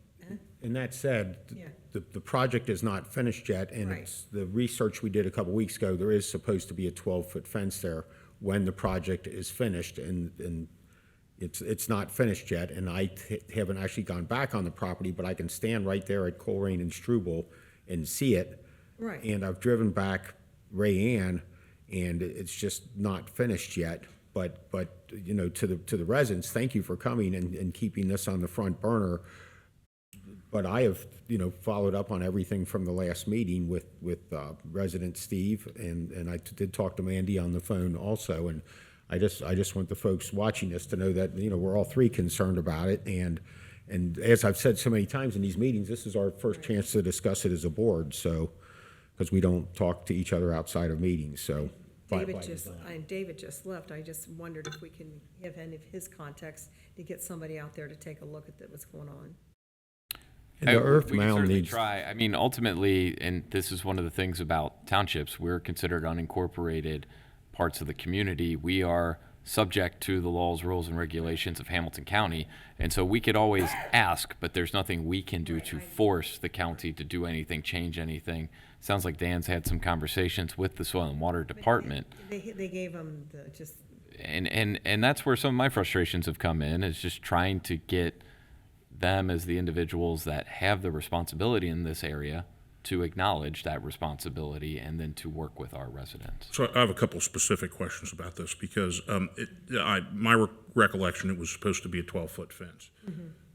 And that said, Yeah. the project is not finished yet, and Right. it's the research we did a couple weeks ago, there is supposed to be a 12-foot fence there when the project is finished, and it's not finished yet, and I haven't actually gone back on the property, but I can stand right there at Colerain and Struble and see it. Right. And I've driven back Ray Ann, and it's just not finished yet. But to the residents, thank you for coming and keeping this on the front burner. But I have, followed up on everything from the last meeting with resident Steve, and I did talk to Mandy on the phone also, and I just want the folks watching this to know that, we're all three concerned about it, and as I've said so many times in these meetings, this is our first chance to discuss it as a board, so, because we don't talk to each other outside of meetings, so. David just left. I just wondered if we can have any of his contacts to get somebody out there to take a look at what's going on. And the earth we can mound certainly needs. try. I mean, ultimately, and this is one of the things about townships, we're considered unincorporated parts of the community. We are subject to the laws, rules, and regulations of Hamilton County, and so we could always ask, but there's nothing we can do to force the county to do anything, change anything. Sounds like Dan's had some conversations with the Soil and Water Department. They gave them And that's where some of my frustrations have come in, is just trying to get them as the individuals that have the responsibility in this area to acknowledge that responsibility and then to work with our residents. So I have a couple specific questions about this, because my recollection, it was supposed to be a 12-foot fence.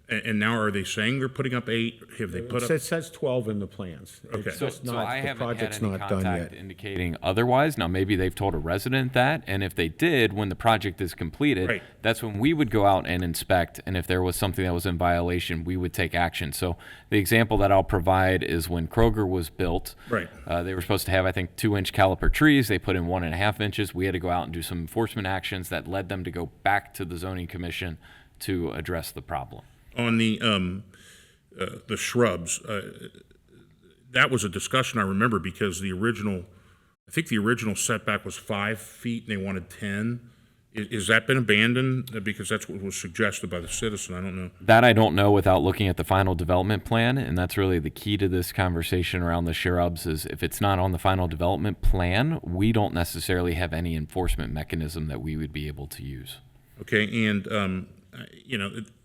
And now are they saying they're putting up 8? Have they put up? It says 12 in the plans. Okay. It's just So not, I the haven't had project's any not done contact yet. indicating otherwise. Now, maybe they've told a resident that, and if they did, when the project is completed, Right. that's when we would go out and inspect, and if there was something that was in violation, we would take action. So the example that I'll provide is when Kroger was built. Right. They were supposed to have, I think, 2-inch caliper trees. They put in 1.5 inches. We had to go out and do some enforcement actions that led them to go back to the zoning commission to address the problem. On the shrubs, that was a discussion I remember, because I think the original setback was 5 feet and they wanted 10. Is that been abandoned? Because that's what was suggested by the citizen. I don't know. That I don't know without looking at the final development plan, and that's really the key to this conversation around the shrubs, is if it's not on the final development plan, we don't necessarily have any enforcement mechanism that we would be able to use. Okay, and,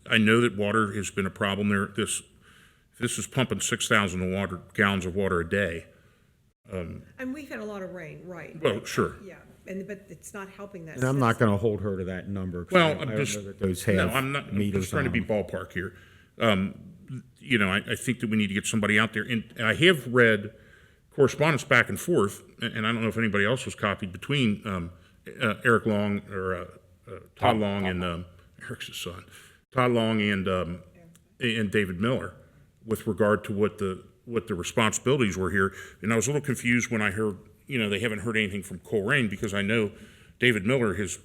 I know that water has been a problem there. This is pumping 6,000 gallons of water a day. and we've had a lot of rain, right? Well, sure. Yeah, but it's not helping that. And I'm not going to hold her to that number. 'cause Well, I don't know that those have no, I'm not, I'm meters just trying to on be them. ballpark here. I think that we need to get somebody out there. And I have read correspondence back and forth, and I don't know if anybody else was copied, between Eric Long, or Todd Long, and Eric's his son, Todd Long and David Miller, with regard to what the responsibilities were here. And I was a little confused when I heard, they haven't heard anything from Colerain, because I know David Miller has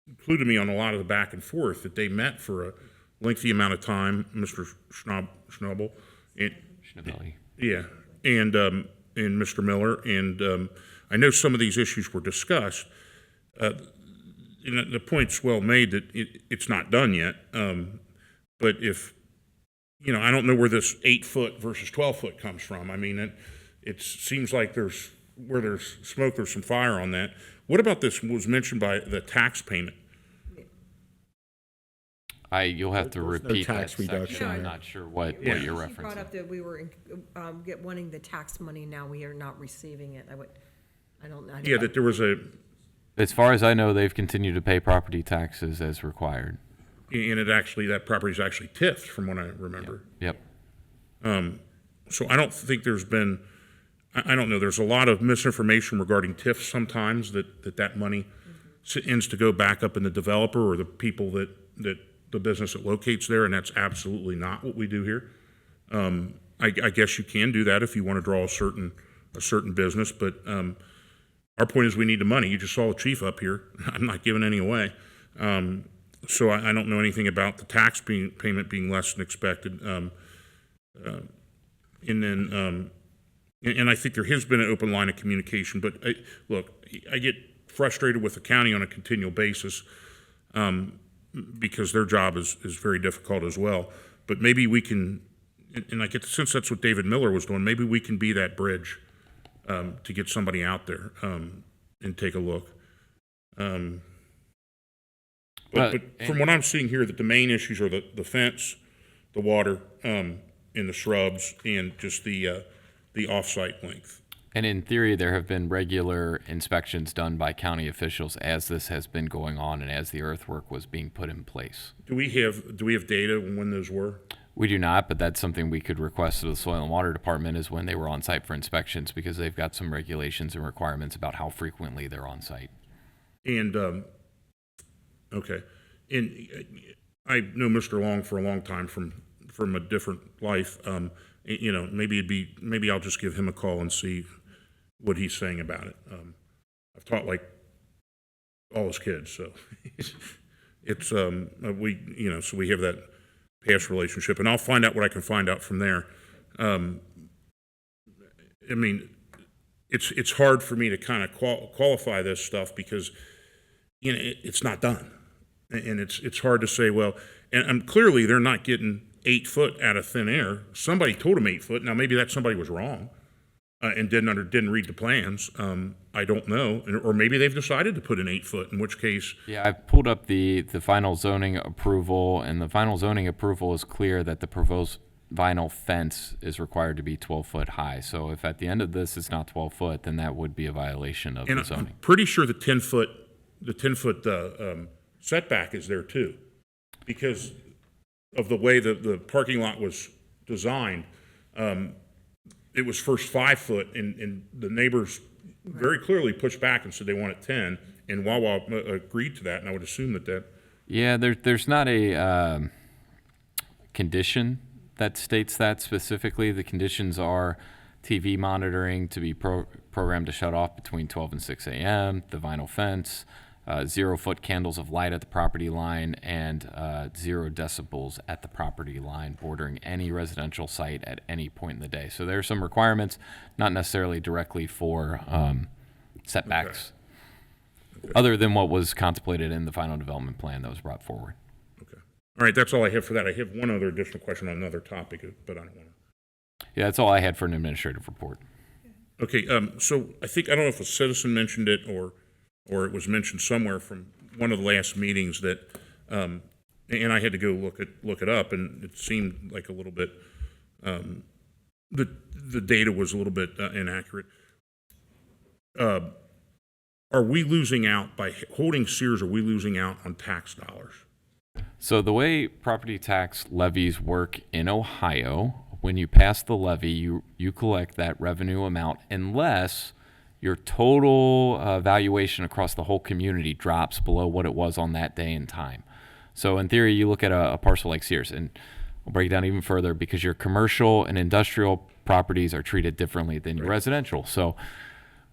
included me on a lot of the back and forth, that they met for a lengthy amount of time, Mr. Schnabel, and Schnabelli. yeah, and Mr. Miller, and I know some of these issues were discussed. The point's well made that it's not done yet, but if, I don't know where this 8-foot versus 12-foot comes from. I mean, it seems like where there's smoke, there's some fire on that. What about this was mentioned by the tax payment? You'll have to There's no repeat tax that section. reduction I'm there. not sure what Yeah. you're She brought referencing. up that we were wanting the tax money, now we are not receiving it. I don't know. Yeah, that there was As far as I know, they've continued to pay property taxes as required. and that property is actually TIFed, from what I remember. Yep. So I don't think there's been, I don't know, there's a lot of misinformation regarding TIFs sometimes, that money ends to go back up in the developer or the people that the business that locates there, and that's absolutely not what we do here. I guess you can do that if you want to draw a certain business, but our point is we need the money. You just saw the chief up here. I'm not giving any away. So I don't know anything about the tax payment being less than expected. And I think there has been an open line of communication, but look, I get frustrated with the county on a continual basis, because their job is very difficult as well. But maybe we can, and I get the sense that's what David Miller was doing, maybe we can be that bridge to get somebody out there and take a look. But from what I'm seeing here, that the main issues are the fence, the water, and the shrubs, and just the off-site length. And in theory, there have been regular inspections done by county officials as this has been going on and as the earthwork was being put in place. Do we have data on when those were? We do not, but that's something we could request to the Soil and Water Department, is when they were on site for inspections, because they've got some regulations and requirements about how frequently they're on site. And, okay. And I know Mr. Long for a long time from a different life. Maybe I'll just give him a call and see what he's saying about it. I've taught like all his kids, so it's, so we have that past relationship, and I'll find out what I can find out from there. It's hard for me to kind of qualify this stuff, because it's not done, and it's hard to say, well, and clearly they're not getting 8 foot out of thin air. Somebody told them 8 foot. Now maybe that somebody was wrong and didn't read the plans. I don't know, or maybe they've decided to put in 8 foot, in which case. Yeah, I pulled up the final zoning approval, and the final zoning approval is clear that the proposed vinyl fence is required to be 12 foot high. So if at the end of this it's not 12 foot, then that would be a violation of the zoning. I'm pretty sure the 10 foot setback is there too, because of the way the parking lot was designed. It was first 5 foot, and the neighbors very clearly pushed back and said they wanted 10, and Wawa agreed to that, and I would assume that. Yeah, there's not a condition that states that specifically. The conditions are TV monitoring to be programmed to shut off between 12 and 6 a.m., the vinyl fence, 0 foot candles of light at the property line, and 0 decibels at the property line bordering any residential site at any point in the day. So there are some requirements, not necessarily directly for setbacks, other than what was contemplated in the final development plan that was brought forward. Okay. All right, that's all I have for that. I have one other additional question on another topic, but I don't want to. Yeah, that's all I had for an administrative report. Okay, so I don't know if a citizen mentioned it or it was mentioned somewhere from one of the last meetings that, and I had to go look it up, and it seemed like a little bit, the data was a little bit inaccurate. Are we losing out by holding Sears? Are we losing out on tax dollars? So the way property tax levies work in Ohio, when you pass the levy, you collect that revenue amount unless your total valuation across the whole community drops below what it was on that day and time. So in theory, you look at a parcel like Sears, and I'll break it down even further because your commercial and industrial properties are treated differently than your residential. So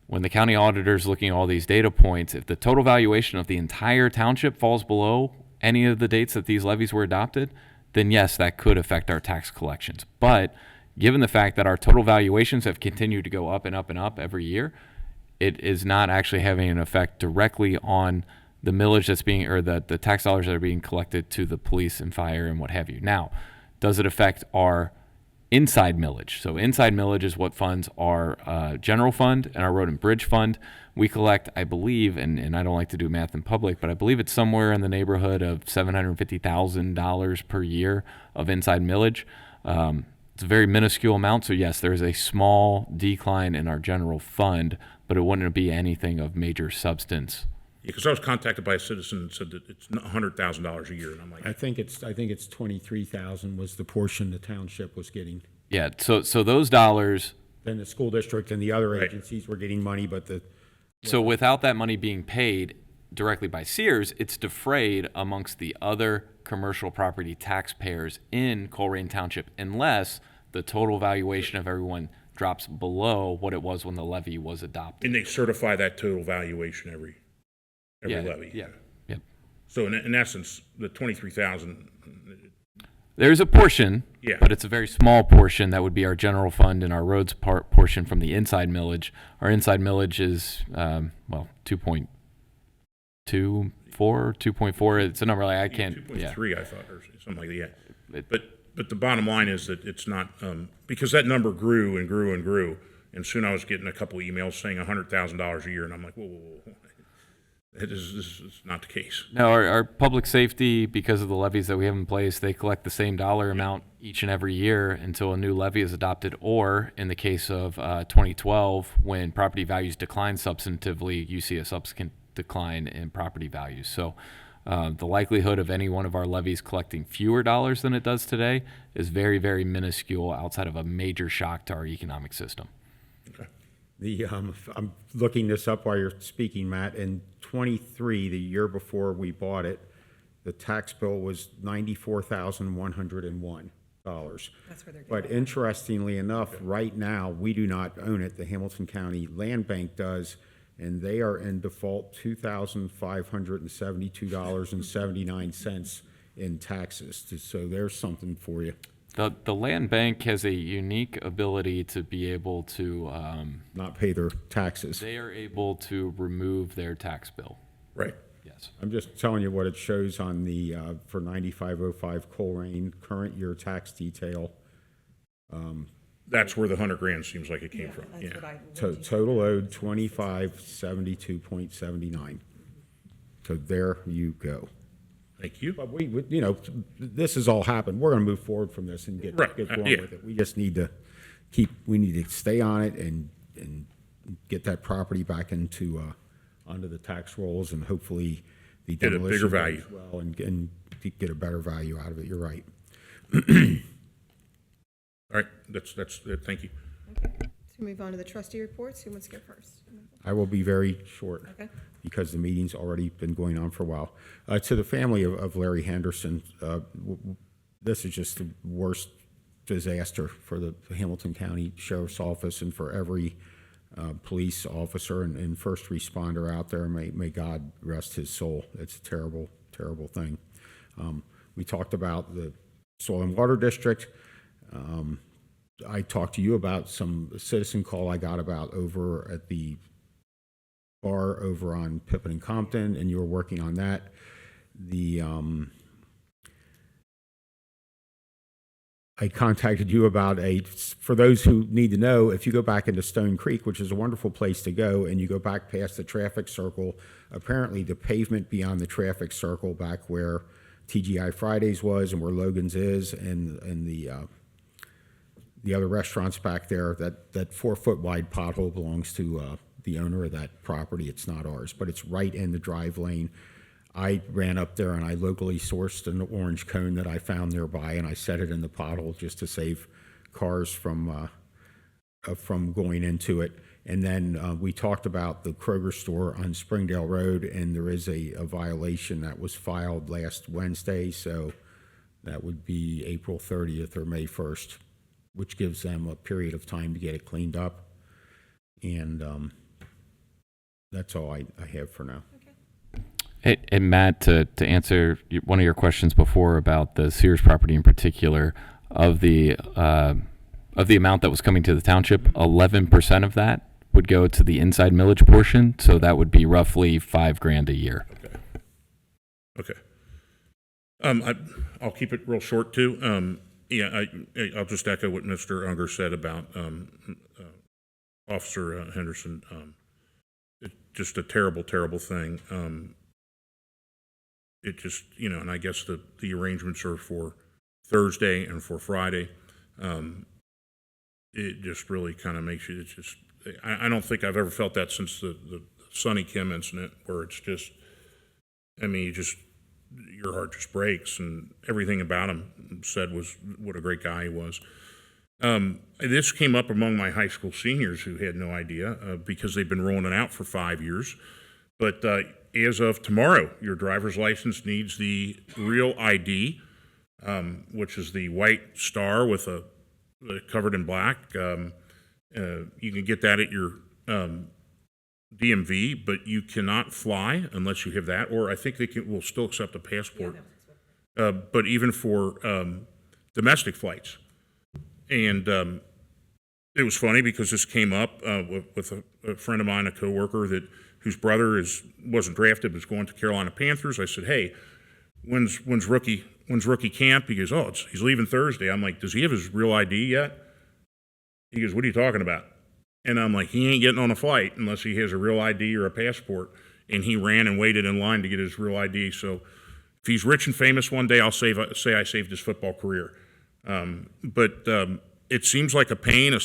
when the county auditor is looking at all these data points, if the total valuation of the entire township falls below any of the dates that these levies were adopted, then yes, that could affect our tax collections. But given the fact that our total valuations have continued to go up and up and up every year, it is not actually having an effect directly on the millage that's being, or the tax dollars that are being collected to the police and fire and what have you. Now, does it affect our inside millage? So inside millage is what funds our general fund and our road and bridge fund. We collect, I believe, and I don't like to do math in public, but I believe it's somewhere in the neighborhood of $750,000 per year of inside millage. It's a very minuscule amount, so yes, there is a small decline in our general fund, but it wouldn't be anything of major substance. Yeah, because I was contacted by a citizen that said that it's $100,000 a year, and I'm like, I think it's 23,000 was the portion the township was getting. Yeah, so those dollars. Then the school district and the other Right. agencies were getting money, but So without that money being paid directly by Sears, it's defrayed amongst the other commercial property taxpayers in Colerain Township unless the total valuation of everyone drops below what it was when the levy was adopted. and they certify that total valuation every levy. Yeah. Yep. So in essence, the 23,000, There's a portion, Yeah. but it's a very small portion that would be our general fund and our roads portion from the inside millage. Our inside millage is, 2.24, 2.4. It's a number I can't, 2.3, I thought, or something like that. Yeah. It- But the bottom line is that it's not, because that number grew and grew and grew, and soon I was getting a couple emails saying $100,000 a year, and I'm like, whoa. This is not the case. No, our public safety, because of the levies that we have in place, they collect the same dollar amount each and every year until a new levy is adopted, or in the case of 2012, when property values decline substantively, you see a subsequent decline in property values. So the likelihood of any one of our levies collecting fewer dollars than it does today is very, very minuscule outside of a major shock to our economic system. I'm looking this up while you're speaking, Matt. In 23, the year before we bought it, the tax bill was $94,101. That's where they're But getting interestingly enough, right now, we do not own it. The Hamilton County Land Bank does, and they are in default $2,572.79 in taxes. So there's something for you. The land bank has a unique ability to be able to, Not pay their taxes. they are able to remove their tax bill. Right. Yes. I'm just telling you what it shows on the, for 9505 Colerain, current year tax detail. That's where the $100,000 seems like it came from. That's Yeah. what I. Total owed 2572.79. So there you go. Thank you. But this has all happened. We're going to move forward from this and get Right. going Yeah. with it. We just need to stay on it and get that property back into, onto the tax rolls, and hopefully the Get a bigger demolition value. as well, and get a better value out of it. You're right. All right, that's it. Thank you. Okay, so move on to the trustee reports. Who wants to go first? I will be very short. Okay. Because the meeting's already been going on for a while. To the family of Larry Henderson, this is just the worst disaster for the Hamilton County Sheriff's Office and for every police officer and first responder out there. May God rest his soul. It's a terrible, terrible thing. We talked about the Soil and Water District. I talked to you about some citizen call I got about over at the bar over on Pippin and Compton, and you were working on that. I contacted you about for those who need to know, if you go back into Stone Creek, which is a wonderful place to go, and you go back past the traffic circle, apparently the pavement beyond the traffic circle back where TGI Fridays was and where Logan's is, and the other restaurants back there, that 4-foot wide pothole belongs to the owner of that property. It's not ours, but it's right in the drive lane. I ran up there and I locally sourced an orange cone that I found nearby, and I set it in the pothole just to save cars from going into it. And then we talked about the Kroger store on Springdale Road, and there is a violation that was filed last Wednesday, so that would be April 30th or May 1st, which gives them a period of time to get it cleaned up. And that's all I have for now. And Matt, to answer one of your questions before about the Sears property in particular, of the amount that was coming to the township, 11% of that would go to the inside millage portion, so that would be roughly $5,000 a year. Okay. I'll keep it real short too. I'll just echo what Mr. Unger said about Officer Henderson. It's just a terrible, terrible thing. It just, and I guess the arrangements are for Thursday and for Friday. It just really kind of makes you, it's just, I don't think I've ever felt that since the Sonny Kim incident, where it's just, your heart just breaks, and everything about him said was what a great guy he was. This came up among my high school seniors who had no idea because they've been rolling it out for 5 years. But as of tomorrow, your driver's license needs the real ID, which is the white star with covered in black. You can get that at your DMV, but you cannot fly unless you have that, or I think will still accept a passport. But even for domestic flights. And it was funny because this came up with a friend of mine, a coworker whose brother wasn't drafted, but was going to Carolina Panthers. I said, "Hey, when's rookie camp?" He goes, "Oh, he's leaving Thursday." I'm like, "Does he have his real ID yet?" He goes, "What are you talking about?" And I'm like, "He ain't getting on a flight unless he has a real ID or a passport." And he ran and waited in line to get his real ID. So if he's rich and famous one day, I'll say I saved his football career. But it seems like a pain,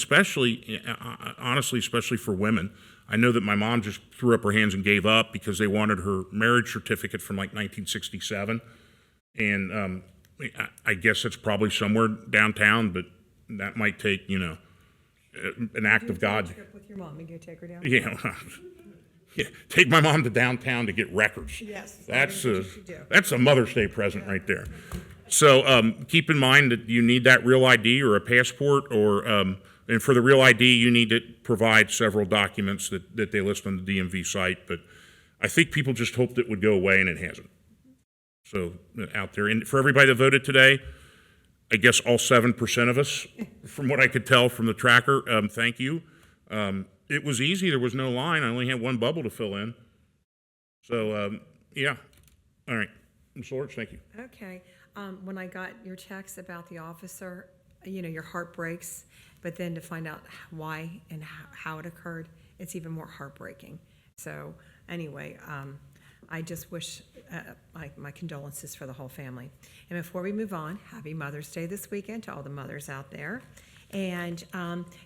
honestly, especially for women. I know that my mom just threw up her hands and gave up because they wanted her marriage certificate from like 1967. And I guess it's probably somewhere downtown, but that might take, an act of God. Trip with your mom and go take her down. Yeah. Yeah, take my mom to downtown to get records. Yes. That's a Mother's Day present right there. So keep in mind that you need that real ID or a passport, and for the real ID, you need to provide several documents that they list on the DMV site. But I think people just hoped it would go away, and it hasn't. So out there, and for everybody that voted today, I guess all 7% of us, from what I could tell from the tracker, thank you. It was easy. There was no line. I only had one bubble to fill in. So, yeah. All right. Ms. Lords, thank you. Okay. When I got your text about the officer, your heart breaks, but then to find out why and how it occurred, it's even more heartbreaking. So anyway, I just wish my condolences for the whole family. And before we move on, happy Mother's Day this weekend to all the mothers out there. And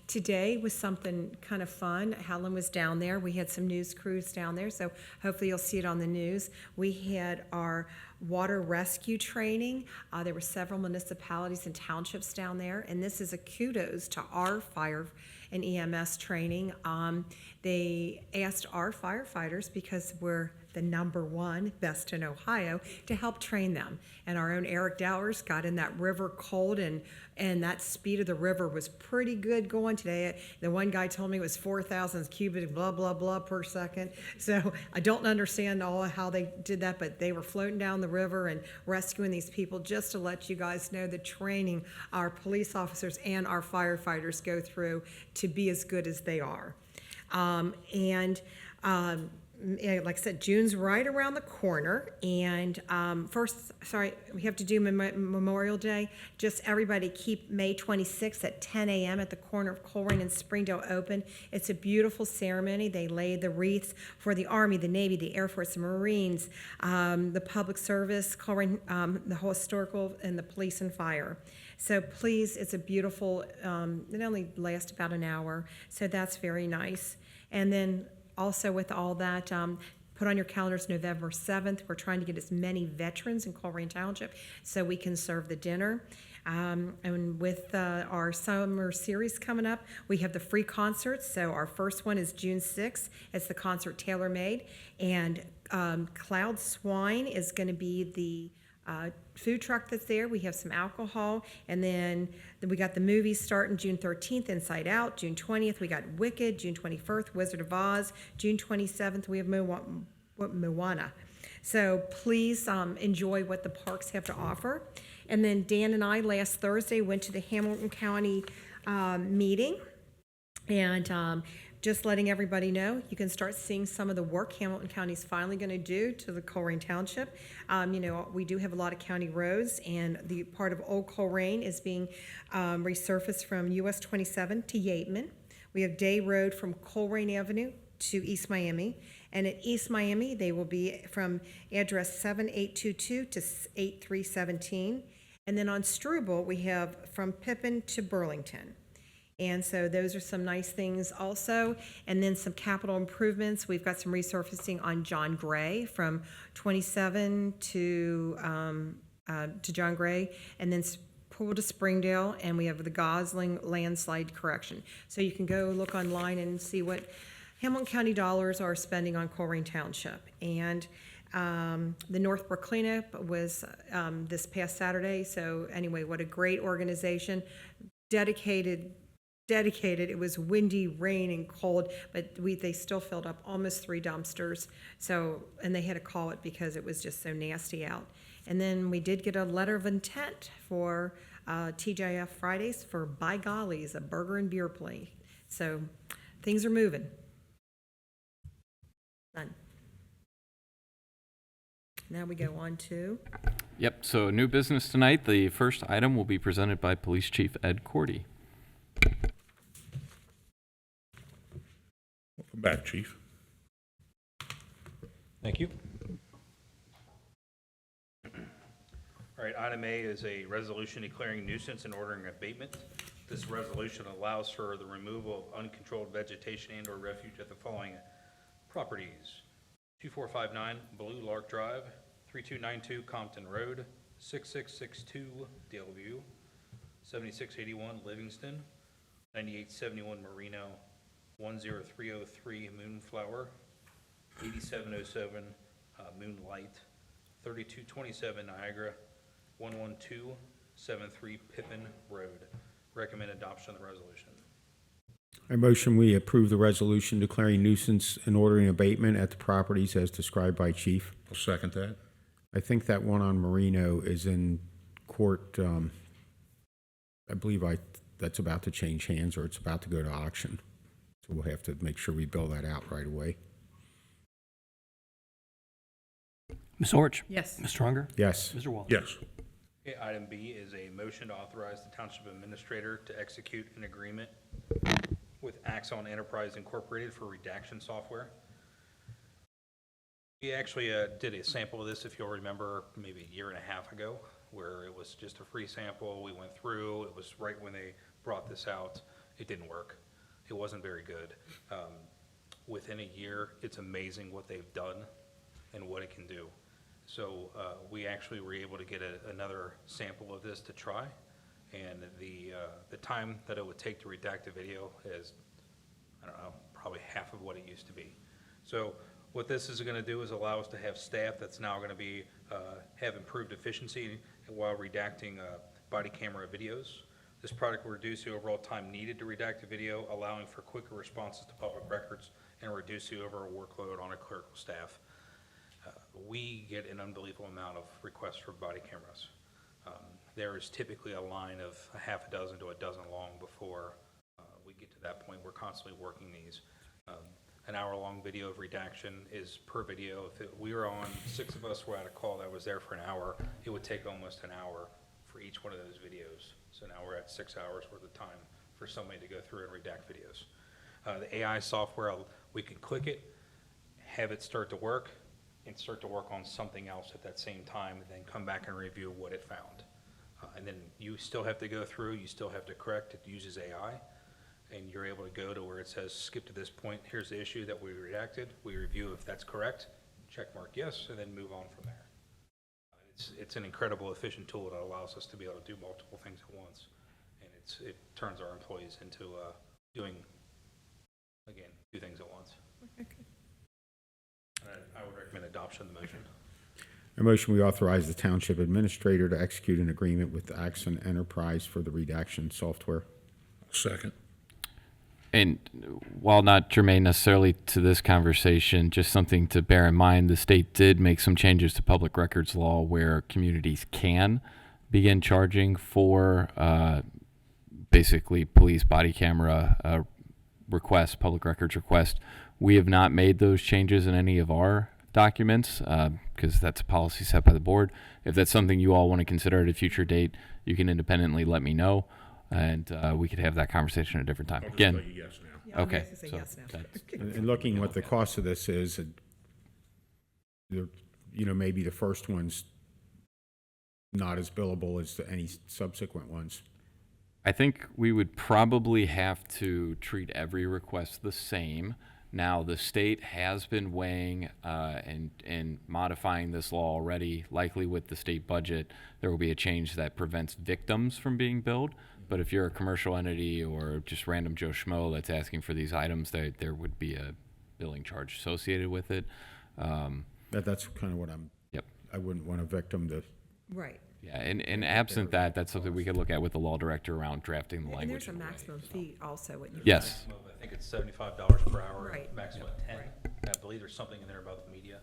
today was something kind of fun. Helen was down there. We had some news crews down there, so hopefully you'll see it on the news. We had our water rescue training. There were several municipalities and townships down there, and this is a kudos to our fire and EMS training. They asked our firefighters, because we're the #1 best in Ohio, to help train them. And our own Eric Dowers got in that river cold, and that speed of the river was pretty good going today. The one guy told me it was 4,000 cubic blah, blah, blah per second. So I don't understand all how they did that, but they were floating down the river and rescuing these people. Just to let you guys know the training our police officers and our firefighters go through to be as good as they are. Like I said, June's right around the corner, and we have to do Memorial Day. Just everybody keep May 26th at 10 a.m. at the corner of Colerain and Springdale open. It's a beautiful ceremony. They lay the wreaths for the Army, the Navy, the Air Force, the Marines, the Public Service, Colerain, the historical, and the police and fire. So please, it's a beautiful, it only lasts about an hour, so that's very nice. And then also with all that, put on your calendars November 7th. We're trying to get as many veterans in Colerain Township so we can serve the dinner. And with our summer series coming up, we have the free concerts. So our first one is June 6th. It's the concert Tailor Made. And Cloud Swine is going to be the food truck that's there. We have some alcohol. And then we got the movies starting June 13th, Inside Out. June 20th, we got Wicked. June 21st, Wizard of Oz. June 27th, we have Moana. So please enjoy what the parks have to offer. And then Dan and I last Thursday went to the Hamilton County meeting. And just letting everybody know, you can start seeing some of the work Hamilton County is finally going to do to the Colerain Township. We do have a lot of county roads, and the part of Old Colerain is being resurfaced from US 27 to Yateman. We have Day Road from Colerain Avenue to East Miami. And at East Miami, they will be from address 7822 to 8317. And then on Struble, we have from Pippin to Burlington. And so those are some nice things also. And then some capital improvements. We've got some resurfacing on John Gray from 27 to John Gray. And then Pool to Springdale. And we have the Gosling landslide correction. So you can go look online and see what Hamilton County dollars are spending on Colerain Township. And the Northbrook cleanup was this past Saturday. So anyway, what a great organization. Dedicated. It was windy, rain, and cold, but they still filled up almost 3 dumpsters. So, and they had to call it because it was just so nasty out. And then we did get a letter of intent for TGIF Fridays for By Gollies, a burger and beer plate. So things are moving. Done. Now we go on to. Yep, so new business tonight. The first item will be presented by Police Chief Ed Cordy. Welcome back, Chief. Thank you. All right, item A is a resolution declaring nuisance and ordering abatement. This resolution allows for the removal of uncontrolled vegetation and/or refuge at the following properties: 2459 Blue Lark Drive, 3292 Compton Road, 6662 Daleview, 7681 Livingston, 9871 Marino, 10303 Moonflower, 8707 Moonlight, 3227 Niagara, 11273 Pippin Road. Recommend adoption of the resolution. I motion we approve the resolution declaring nuisance and ordering abatement at the properties as described by Chief. I'll second that. I think that one on Marino is in court. I believe that's about to change hands, or it's about to go to auction. So we'll have to make sure we bill that out right away. Ms. Orch? Yes. Ms. Stronger? Yes. Mr. Wallace? Yes. Okay, item B is a motion to authorize the Township Administrator to execute an agreement with Axon Enterprise Incorporated for redaction software. We actually did a sample of this, if you'll remember, maybe a year and a half ago, where it was just a free sample. We went through. It was right when they brought this out. It didn't work. It wasn't very good. Within a year, it's amazing what they've done and what it can do. So we actually were able to get another sample of this to try, and the time that it would take to redact a video is, I don't know, probably half of what it used to be. So what this is going to do is allow us to have staff that's now going to be have improved efficiency while redacting body camera videos. This product will reduce the overall time needed to redact a video, allowing for quicker responses to public records and reduce the overall workload on a clerical staff. We get an unbelievable amount of requests for body cameras. There is typically a line of a half a dozen to a dozen long before we get to that point. We're constantly working these. An hour-long video of redaction is per video. If we were on, 6 of us were at a call that was there for an hour, it would take almost an hour for each one of those videos. So now we're at 6 hours worth of time for somebody to go through and redact videos. The AI software, we can click it, have it start to work, and start to work on something else at that same time, and then come back and review what it found. And then you still have to go through, you still have to correct. It uses AI, and you're able to go to where it says, skip to this point, here's the issue that we redacted, we review if that's correct, check mark yes, and then move on from there. It's an incredible efficient tool that allows us to be able to do multiple things at once. And it turns our employees into doing, again, two things at once. I would recommend adoption of the motion. A motion, we authorize the township administrator to execute an agreement with Axon Enterprise for the redaction software. Second. And while not germane necessarily to this conversation, just something to bear in mind, the state did make some changes to public records law where communities can begin charging for basically police body camera requests, public records requests. We have not made those changes in any of our documents because that's a policy set by the board. If that's something you all want to consider at a future date, you can independently let me know. And we could have that conversation at a different time. I'll just Again, tell you yes now. Yeah, okay. I'm gonna say yes now. that's- And looking what the cost of this is, maybe the first one's not as billable as any subsequent ones. I think we would probably have to treat every request the same. Now, the state has been weighing and modifying this law already. Likely with the state budget, there will be a change that prevents victims from being billed. But if you're a commercial entity or just random Joe Schmo that's asking for these items, there would be a billing charge associated with it. That's kind of what Yep. I wouldn't want a victim to. Right. Yeah, and absent that, that's something we could look at with the law director around drafting the And language. there's a in way, maximum so. fee also. What you Yes. I think it's $75 per hour, Right. maximum 10. I believe there's something in there about the media.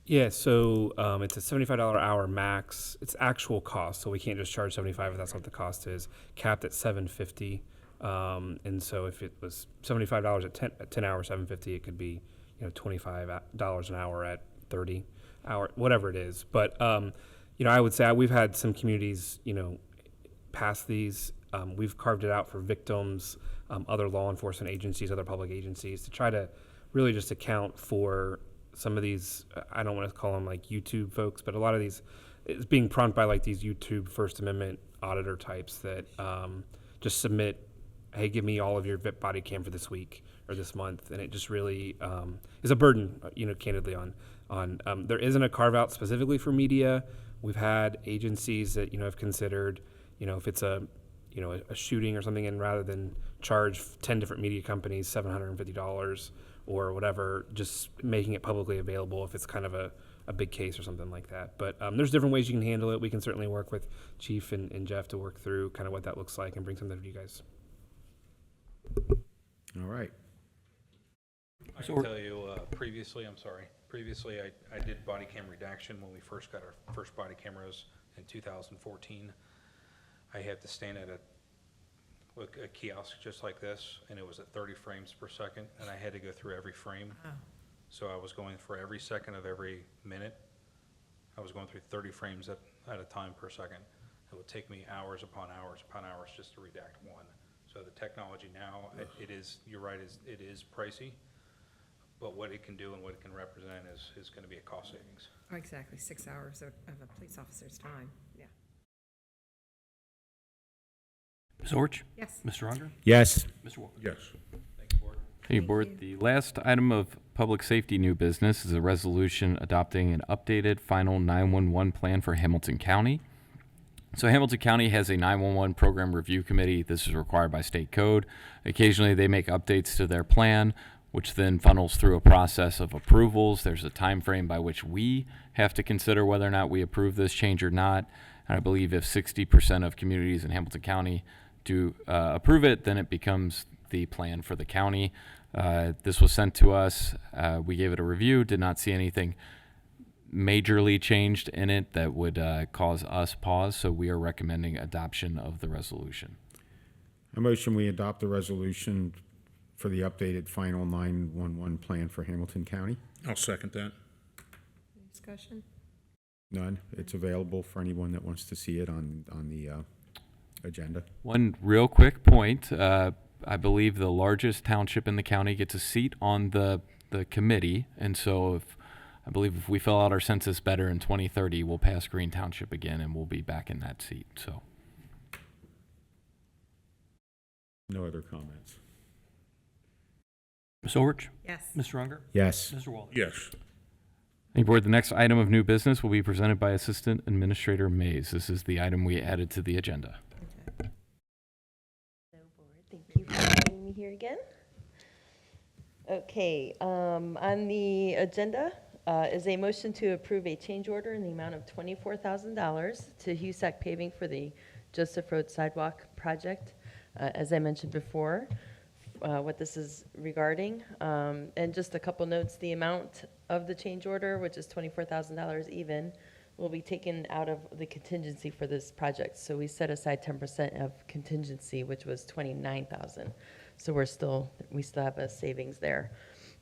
Yeah, so it's a $75 hour max. It's actual cost, so we can't just charge 75 if that's what the cost is. Capped at $750, and so if it was $75 at 10 hours, $750, it could be $25 an hour at 30 hour, whatever it is. But I would say we've had some communities pass these. We've carved it out for victims, other law enforcement agencies, other public agencies to try to really just account for some of these, I don't want to call them like YouTube folks, but a lot of these, it's being prompted by like these YouTube First Amendment auditor types that just submit, hey, give me all of your VIP body cam for this week or this month. And it just really is a burden, candidly on there isn't a carve out specifically for media. We've had agencies that, have considered, if it's a shooting or something, and rather than charge 10 different media companies $750 or whatever, just making it publicly available if it's kind of a big case or something like that. But there's different ways you can handle it. We can certainly work with Chief and Jeff to work through kind of what that looks like and bring something to you guys. All right. I can tell you, previously, I did body cam redaction when we first got our first body cameras in 2014. I had to stand at a kiosk just like this, and it was at 30 frames per second, and I had to go through every frame. Wow. So I was going for every second of every minute. I was going through 30 frames at a time per second. It would take me hours upon hours just to redact one. So the technology now, it is, you're right, it is pricey, but what it can do and what it can represent is going to be a cost savings. Oh, exactly. 6 hours of a police officer's time. Yeah. Ms. Orch? Yes. Mr. Unger? Yes. Mr. Walker? Yes. Thank you, Board. Hey, Board. The last item of public safety new business is a resolution adopting an updated final 911 plan for Hamilton County. So Hamilton County has a 911 program review committee. This is required by state code. Occasionally they make updates to their plan, which then funnels through a process of approvals. There's a time frame by which we have to consider whether or not we approve this change or not. And I believe if 60% of communities in Hamilton County do approve it, then it becomes the plan for the county. This was sent to us. We gave it a review, did not see anything majorly changed in it that would cause us pause, so we are recommending adoption of the resolution. A motion, we adopt the resolution for the updated final 911 plan for Hamilton County. I'll second that. Any discussion? None. It's available for anyone that wants to see it on the agenda. One real quick point, I believe the largest township in the county gets a seat on the committee, and so I believe if we fill out our census better in 2030, we'll pass Green Township again, and we'll be back in that seat. So, No other comments. Ms. Orch? Yes. Mr. Unger? Yes. Mr. Waller? Yes. Thank you, Board. The next item of new business will be presented by Assistant Administrator Mays. This is the item we added to the agenda. So, Board, thank you for having me here again. Okay, on the agenda is a motion to approve a change order in the amount of $24,000 to Husack Paving for the Joseph Road Sidewalk project. As I mentioned before, what this is regarding. And just a couple notes, the amount of the change order, which is $24,000 even, will be taken out of the contingency for this project. So we set aside 10% of contingency, which was $29,000. So we still have a savings there.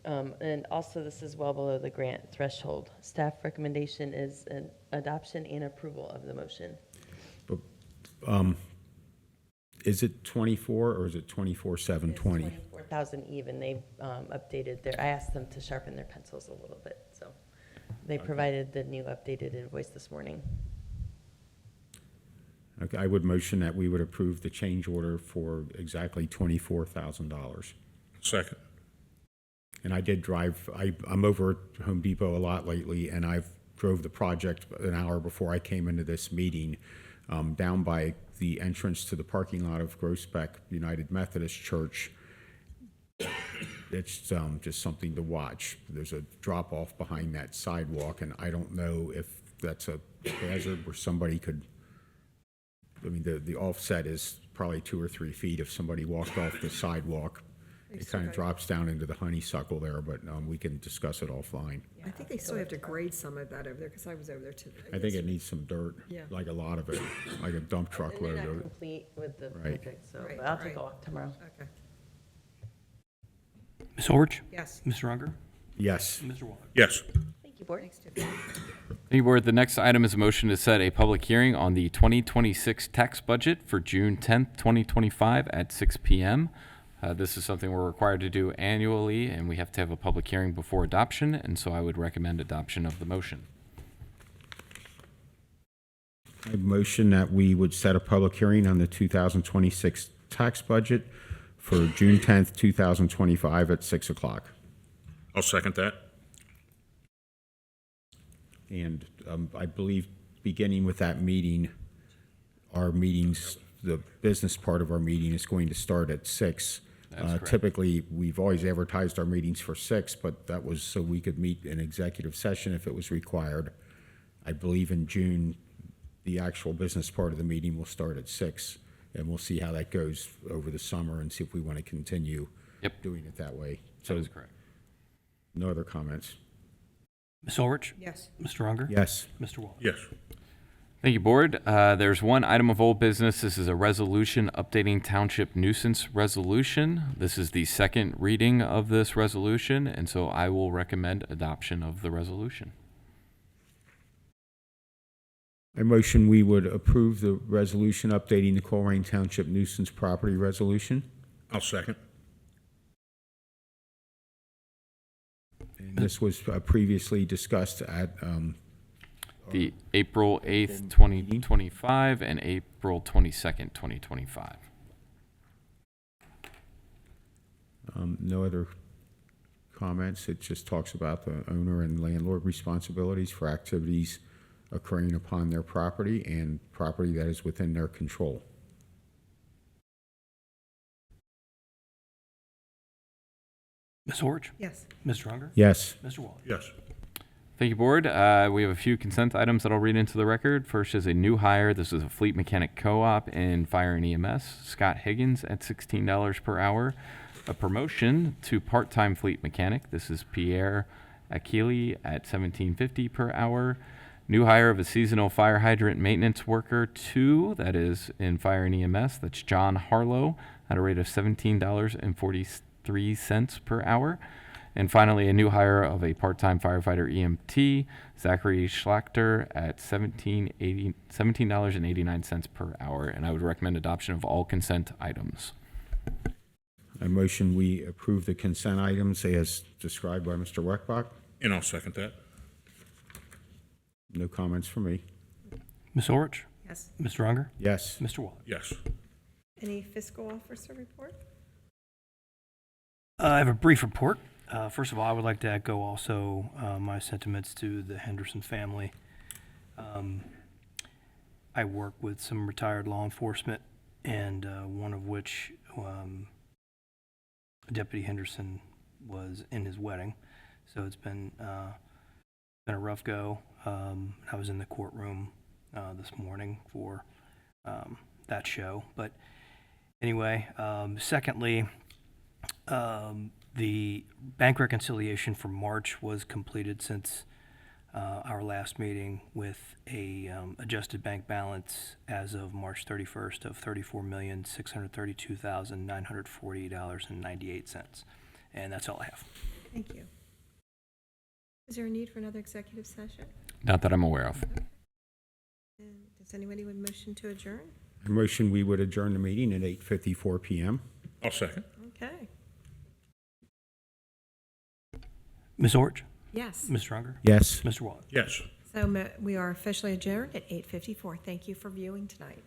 And also, this is well below the grant threshold. Staff recommendation is an adoption and approval of the motion. Is it 24 or is it 24,720? 24,000 even. They've updated I asked them to sharpen their pencils a little bit, so they provided the new updated invoice this morning. Okay, I would motion that we would approve the change order for exactly $24,000. Second. And I did drive, I'm over at Home Depot a lot lately, and I've drove the project an hour before I came into this meeting, down by the entrance to the parking lot of Groesbeck United Methodist Church. It's just something to watch. There's a drop-off behind that sidewalk, and I don't know if that's a hazard where somebody could, I mean, the offset is probably 2 or 3 feet. If somebody walked off the sidewalk, it kind of drops down into the honeysuckle there, but we can discuss it offline. I think they still have to grade some of that over there, because I was over there too. I think it needs some dirt, Yeah. like a lot of it, like a dump truck And they're load not of it. complete with the Right. project, so Right, but I'll take right. a walk tomorrow. Okay. Ms. Orich? Yes. Mr. Unger? Yes. Mr. Waller? Yes. Thank you, Board. Thanks, Tiffany. Thank you, Board. The next item is a motion to set a public hearing on the 2026 tax budget for June 10th, 2025 at 6 p.m. This is something we're required to do annually, and we have to have a public hearing before adoption, and so I would recommend adoption of the motion. I motion that we would set a public hearing on the 2026 tax budget for June 10th, 2025 at 6 o'clock. I'll second that. And I believe beginning with that meeting, our meetings, the business part of our meeting is going to start at 6. That's correct. Typically, we've always advertised our meetings for 6, but that was so we could meet in executive session if it was required. I believe in June, the actual business part of the meeting will start at 6, and we'll see how that goes over the summer and see if we want to continue doing it that way. That is correct. No other comments? Ms. Orich? Yes. Mr. Unger? Yes. Mr. Waller? Yes. Thank you, Board. There's one item of old business. This is a resolution updating township nuisance resolution. This is the second reading of this resolution, and so I will recommend adoption of the resolution. I motion we would approve the resolution updating the Colerain Township nuisance property resolution. I'll second. And this was previously discussed at The April 8th, 2025 and April 22nd, 2025. no other comments. It just talks about the owner and landlord responsibilities for activities occurring upon their property and property that is within their control. Ms. Orich? Yes. Mr. Unger? Yes. Mr. Waller? Yes. Thank you, Board. We have a few consent items that I'll read into the record. First is a new hire. This is a fleet mechanic co-op in fire and EMS. Scott Higgins at $16 per hour. A promotion to part-time fleet mechanic. This is Pierre Achille at $17.50 per hour. New hire of a seasonal fire hydrant maintenance worker 2, that is in fire and EMS. That's John Harlow at a rate of $17.43 per hour. And finally, a new hire of a part-time firefighter EMT, Zachary Schlachter, at $17.89 per hour. And I would recommend adoption of all consent items. I motion we approve the consent items as described by Mr. Weckbach. And I'll second that. No comments from me. Ms. Orich? Yes. Mr. Unger? Yes. Mr. Waller? Yes. Any fiscal officer report? I have a brief report. First of all, I would like to echo also my sentiments to the Henderson family. I work with some retired law enforcement, and one of which Deputy Henderson was in his wedding. So it's been a rough go. I was in the courtroom this morning for that show. But anyway, secondly, the bank reconciliation for March was completed since our last meeting with a adjusted bank balance as of March 31st of $34,632,940.98. And that's all I have. Thank you. Is there a need for another executive session? Not that I'm aware of. And does anybody would motion to adjourn? I motion we would adjourn the meeting at 8:54 PM. I'll second. Okay. Ms. Orch? Yes. Mr. Unger? Yes. Mr. Waller? Yes. So we are officially adjourned at 8:54. Thank you for viewing tonight.